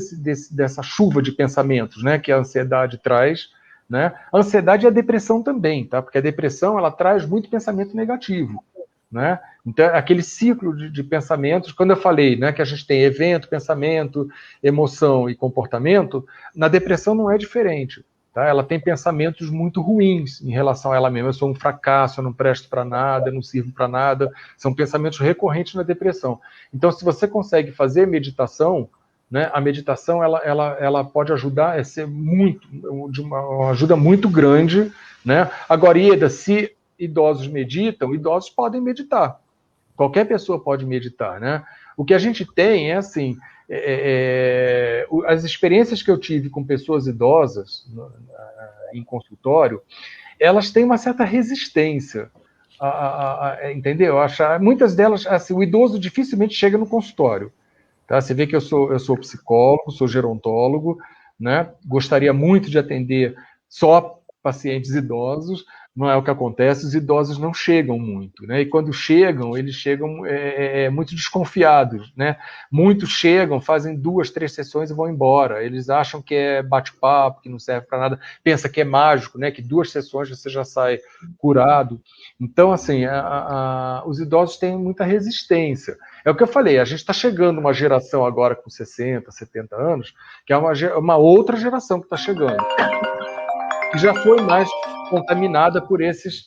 dessa chuva de pensamentos, né, que a ansiedade traz, né? A ansiedade e a depressão também, tá? Porque a depressão, ela traz muito pensamento negativo, né? Então, aquele ciclo de pensamentos, quando eu falei, né, que a gente tem evento, pensamento, emoção e comportamento, na depressão não é diferente, tá? Ela tem pensamentos muito ruins em relação a ela mesma. Eu sou um fracasso, eu não presto para nada, eu não sirvo para nada. São pensamentos recorrentes na depressão. Então, se você consegue fazer meditação, né, a meditação ela pode ajudar, ser de uma ajuda muito grande, né? Agora, Ieda, se idosos meditam, idosos podem meditar. Qualquer pessoa pode meditar, né? O que a gente tem é assim, as experiências que eu tive com pessoas idosas em consultório, elas têm uma certa resistência, entendeu? Muitas delas, assim, o idoso dificilmente chega no consultório. Tá? Você vê que eu sou psicólogo, sou gerontólogo, né? Gostaria muito de atender só pacientes idosos, não é o que acontece, os idosos não chegam muito, né? E quando chegam, eles chegam muito desconfiados, né? Muitos chegam, fazem 2, 3 sessões e vão embora. Eles acham que é bate-papo, que não serve para nada, pensa que é mágico, né? Que 2 sessões você já sai curado. Então, assim, os idosos têm muita resistência. É o que eu falei, a gente está chegando uma geração agora com 60, 70 anos, que é uma outra geração que está chegando, que já foi mais contaminada por esses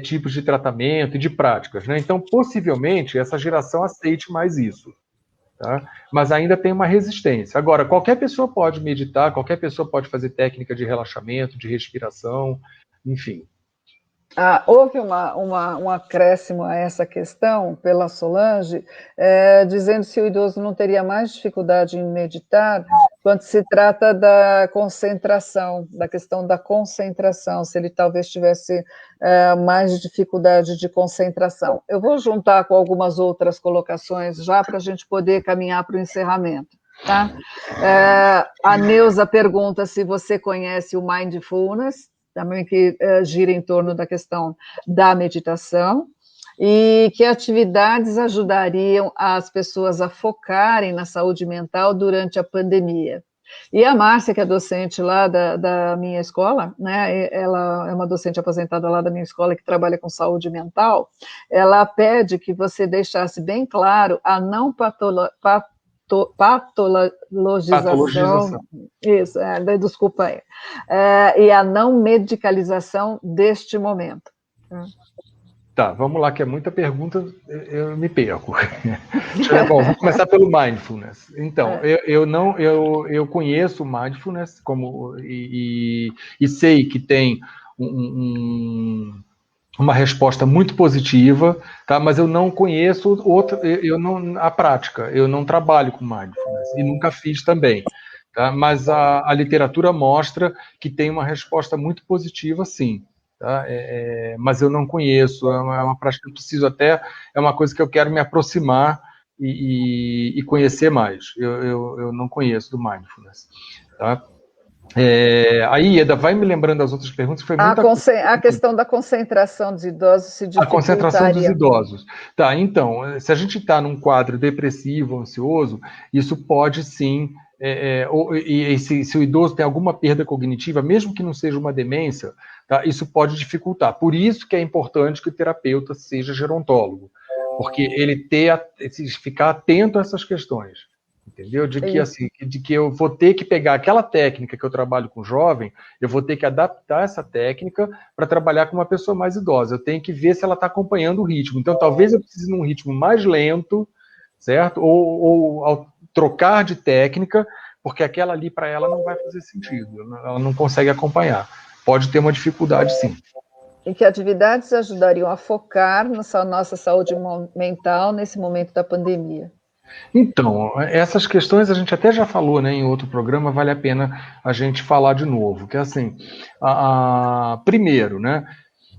tipos de tratamento e de práticas, né? Então, possivelmente, essa geração aceite mais isso, tá? Mas ainda tem uma resistência. Agora, qualquer pessoa pode meditar, qualquer pessoa pode fazer técnica de relaxamento, de respiração, enfim. Houve um acréscimo a essa questão pela Solange, dizendo se o idoso não teria mais dificuldade em meditar quando se trata da concentração, da questão da concentração, se ele talvez tivesse mais dificuldade de concentração. Eu vou juntar com algumas outras colocações já para a gente poder caminhar para o encerramento. Tá? A Neuza pergunta se você conhece o Mindfulness, também que gira em torno da questão da meditação, e que atividades ajudariam as pessoas a focarem na saúde mental durante a pandemia. E a Márcia, que é docente lá da minha escola, né, ela é uma docente aposentada lá da minha escola que trabalha com saúde mental, ela pede que você deixasse bem claro a não patologização, isso, desculpa aí, e a não medicalização deste momento. Tá, vamos lá, que é muita pergunta, eu me perco. Bom, vou começar pelo Mindfulness. Então, eu conheço o Mindfulness e sei que tem uma resposta muito positiva, tá? Mas eu não conheço a prática, eu não trabalho com Mindfulness e nunca fiz também. Tá? Mas a literatura mostra que tem uma resposta muito positiva, sim. Tá? Mas eu não conheço, é uma prática que eu preciso até, é uma coisa que eu quero me aproximar e conhecer mais. Eu não conheço do Mindfulness. Tá? Aí, Ieda, vai me lembrando das outras perguntas. Foi a questão da concentração dos idosos se dificultaria. A concentração dos idosos. Tá, então, se a gente está num quadro depressivo, ansioso, isso pode sim... se o idoso tem alguma perda cognitiva, mesmo que não seja uma demência, tá, isso pode dificultar. Por isso que é importante que o terapeuta seja gerontólogo, porque ele ficar atento a essas questões, entendeu? De que eu vou ter que pegar aquela técnica que eu trabalho com jovem, eu vou ter que adaptar essa técnica para trabalhar com uma pessoa mais idosa. Eu tenho que ver se ela está acompanhando o ritmo. Então, talvez eu precise num ritmo mais lento, certo? Ou ao trocar de técnica, porque aquela ali para ela não vai fazer sentido, ela não consegue acompanhar. Pode ter uma dificuldade, sim. E que atividades ajudariam a focar na nossa saúde mental nesse momento da pandemia? Então, essas questões a gente até já falou, né, em outro programa, vale a pena a gente falar de novo, que é assim, primeiro, né,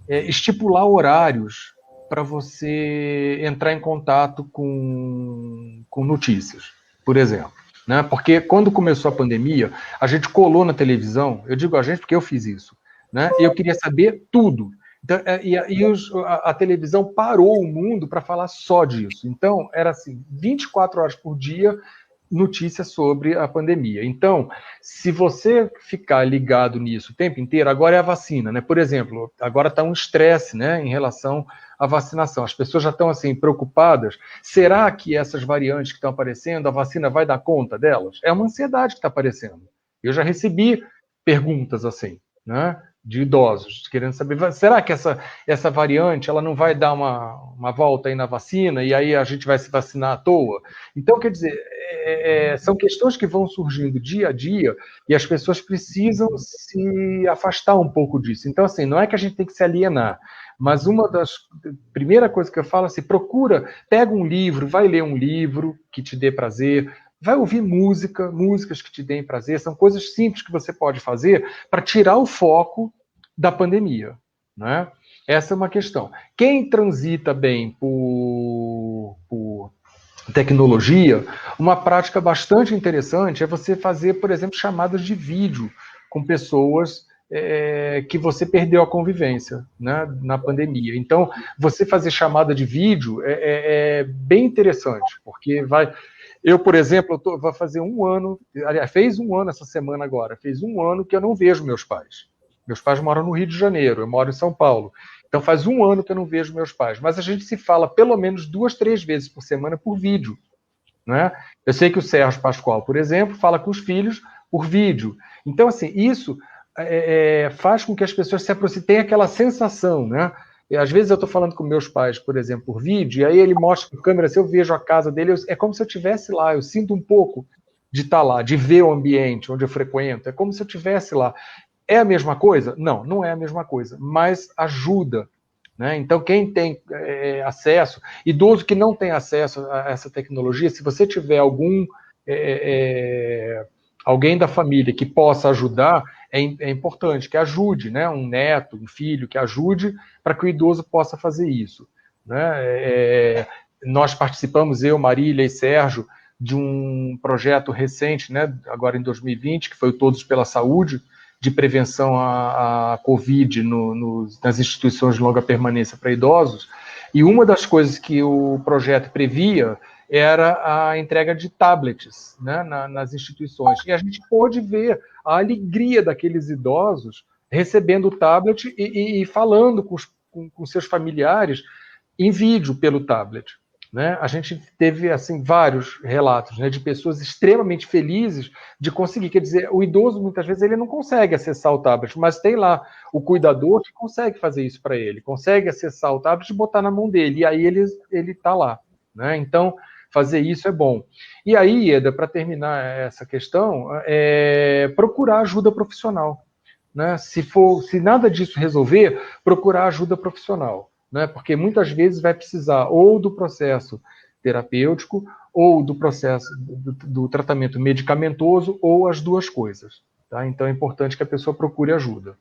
estipular horários para você entrar em contato com notícias, por exemplo. Né? Porque quando começou a pandemia, a gente colou na televisão, eu digo a gente porque eu fiz isso, né? E eu queria saber tudo. Então, a televisão parou o mundo para falar só disso. Então, era assim, 24 horas por dia, notícias sobre a pandemia. Então, se você ficar ligado nisso o tempo inteiro, agora é a vacina, né? Por exemplo, agora está um estresse, né, em relação à vacinação. As pessoas já estão assim preocupadas. Será que essas variantes que estão aparecendo, a vacina vai dar conta delas? É uma ansiedade que está aparecendo. Eu já recebi perguntas assim, né, de idosos, querendo saber, será que essa variante ela não vai dar uma volta aí na vacina e aí a gente vai se vacinar à toa? Então, quer dizer, são questões que vão surgindo dia a dia e as pessoas precisam se afastar um pouco disso. Então, assim, não é que a gente tem que se alienar, mas uma das primeira coisa que eu falo é assim, pega um livro, vai ler um livro que te dê prazer, vai ouvir músicas que te deem prazer, são coisas simples que você pode fazer para tirar o foco da pandemia, né? Essa é uma questão. Quem transita bem por tecnologia, uma prática bastante interessante é você fazer, por exemplo, chamadas de vídeo com pessoas que você perdeu a convivência, né, na pandemia. Então, você fazer chamada de vídeo é bem interessante, porque vai... Eu, por exemplo, vou fazer 1 ano, aliás, fez 1 ano essa semana agora, fez 1 ano que eu não vejo meus pais. Meus pais moram no Rio de Janeiro, eu moro em São Paulo. Então faz 1 ano que eu não vejo meus pais. Mas a gente se fala pelo menos 2, 3 vezes por semana por vídeo. Né? Eu sei que o Sérgio Pascoal, por exemplo, fala com os filhos por vídeo. Então, assim, isso faz com que as pessoas se aproximem, tenham aquela sensação, né? E, às vezes eu estou falando com meus pais, por exemplo, por vídeo, e aí ele mostra com a câmera, se eu vejo a casa dele, é como se eu estivesse lá, eu sinto um pouco de estar lá, de ver o ambiente onde eu frequento, é como se eu estivesse lá. É a mesma coisa? Não, não é a mesma coisa, mas ajuda. Né? Então, quem tem acesso, idoso que não tem acesso a essa tecnologia, se você tiver alguém da família que possa ajudar, é importante que ajude, né? Um neto, um filho, que ajude para que o idoso possa fazer isso. Né? Nós participamos, eu, Marília e Sérgio, de um projeto recente, né, agora em 2020, que foi o Todos pela Saúde, de prevenção à Covid nas instituições de longa permanência para idosos, e uma das coisas que o projeto previa era a entrega de tablets, né, nas instituições. E a gente pôde ver a alegria daqueles idosos recebendo o tablet e falando com seus familiares em vídeo pelo tablet. Né? A gente teve assim, vários relatos, né, de pessoas extremamente felizes de conseguir. Quer dizer, o idoso, muitas vezes, ele não consegue acessar o tablet, mas tem lá o cuidador que consegue fazer isso para ele, consegue acessar o tablet e botar na mão dele, e aí ele está lá. Né? Então, fazer isso é bom. E aí, Ieda, para terminar essa questão, procurar ajuda profissional. Né? Se nada disso resolver, procurar ajuda profissional. Né? Porque muitas vezes vai precisar ou do processo terapêutico ou do processo do tratamento medicamentoso ou as duas coisas. Tá? Então é importante que a pessoa procure ajuda.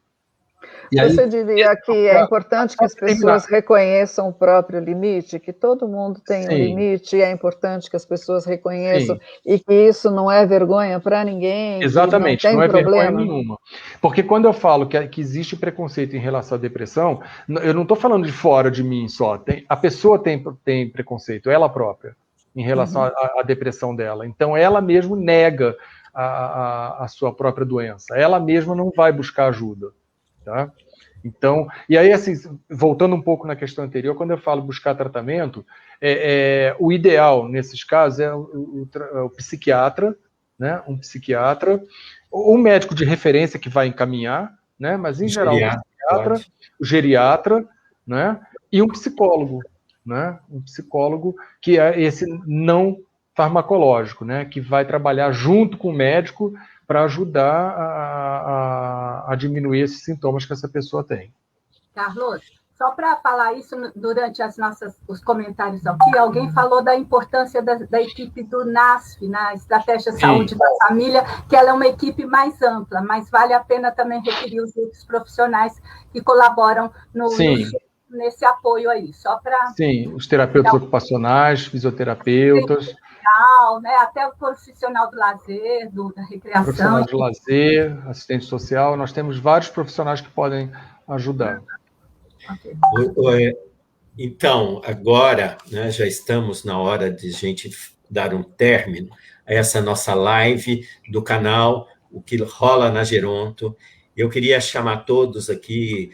E você aí, diria que é importante que as pessoas reconheçam o próprio limite, que todo mundo tem um limite, e é importante que as pessoas reconheçam, e que isso não é vergonha para ninguém. Exatamente, não é problema vergonha nenhuma. Porque quando eu falo que existe preconceito em relação à depressão, eu não estou falando de fora de mim só. A pessoa tem preconceito, ela própria, em relação à depressão dela. Então, ela mesma nega a sua própria doença. Ela mesma não vai buscar ajuda. Tá? Então, e aí, assim, voltando um pouco na questão anterior, quando eu falo buscar tratamento, o ideal, nesses casos, é o psiquiatra, né? Um psiquiatra, ou um médico de referência que vai encaminhar, né? Mas, em geral, o geriatra, né? E um psicólogo, né? Um psicólogo que é esse não farmacológico, né? Que vai trabalhar junto com o médico para ajudar a diminuir esses sintomas que essa pessoa tem. Carlos, só para falar isso durante os comentários aqui, alguém falou da importância da equipe do NASF, na Estratégia Saúde da Família, que ela é uma equipe mais ampla, mas vale a pena também referir os outros profissionais que colaboram nesse apoio aí, só para... Sim, os terapeutas ocupacionais, fisioterapeutas... Né? Até o profissional do lazer, da recreação. Profissional de lazer, assistente social, nós temos vários profissionais que podem ajudar. Então, agora, né, já estamos na hora de a gente dar um término a essa nossa live do canal O que Rola na Geronto. Eu queria chamar todos aqui,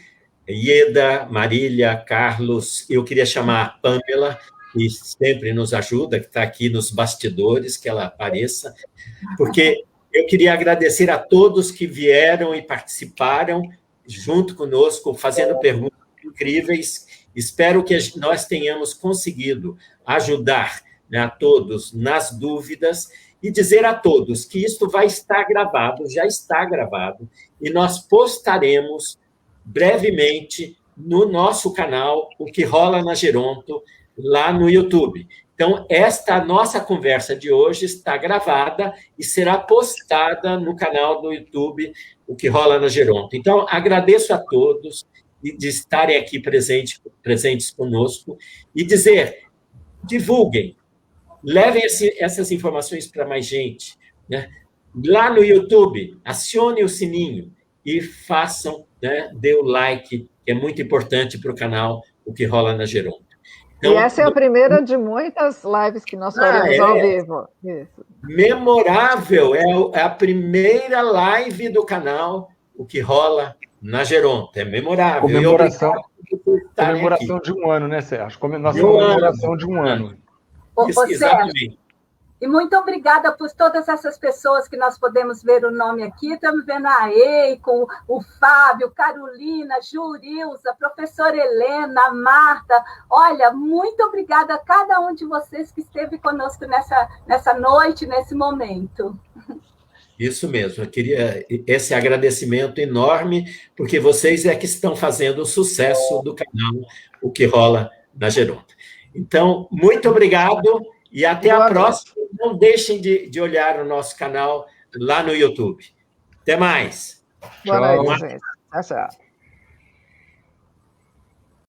Ieda, Marília, Carlos, eu queria chamar a Pamela, que sempre nos ajuda, que está aqui nos bastidores, que ela apareça, porque eu queria agradecer a todos que vieram e participaram junto conosco, fazendo perguntas incríveis. Espero que nós tenhamos conseguido ajudar, né, a todos nas dúvidas e dizer a todos que isto vai estar gravado, já está gravado, e nós postaremos brevemente no nosso canal O que Rola na Geronto, lá no YouTube. Então, esta nossa conversa de hoje está gravada e será postada no canal do YouTube, O que Rola na Geronto. Então, agradeço a todos de estarem aqui presentes conosco e dizer, divulguem, levem essas informações para mais gente. Né? Lá no YouTube, acione o sininho e façam, né, dê o like, que é muito importante para o canal O que Rola na Geronto. Então, e essa é a primeira de muitas lives que nós faremos ao vivo. Isso. Memorável, é a primeira live do canal O que Rola na Geronto. É memorável. Comemoração de um ano, né, Sérgio? Nossa comemoração de um ano. Isso, exatamente. E muito obrigada por todas essas pessoas que nós podemos ver o nome aqui. Estamos vendo a Eiko, o Fábio, Carolina, Jurilza, a professora Helena, a Marta. Olha, muito obrigada a cada um de vocês que esteve conosco nessa noite, nesse momento. Isso mesmo, eu queria esse agradecimento enorme, porque vocês é que estão fazendo o sucesso do canal O que Rola na Geronto. Então, muito obrigado e até a próxima. Não deixem de olhar o nosso canal lá no YouTube. Até mais. Boa noite, gente. Tchau, tchau.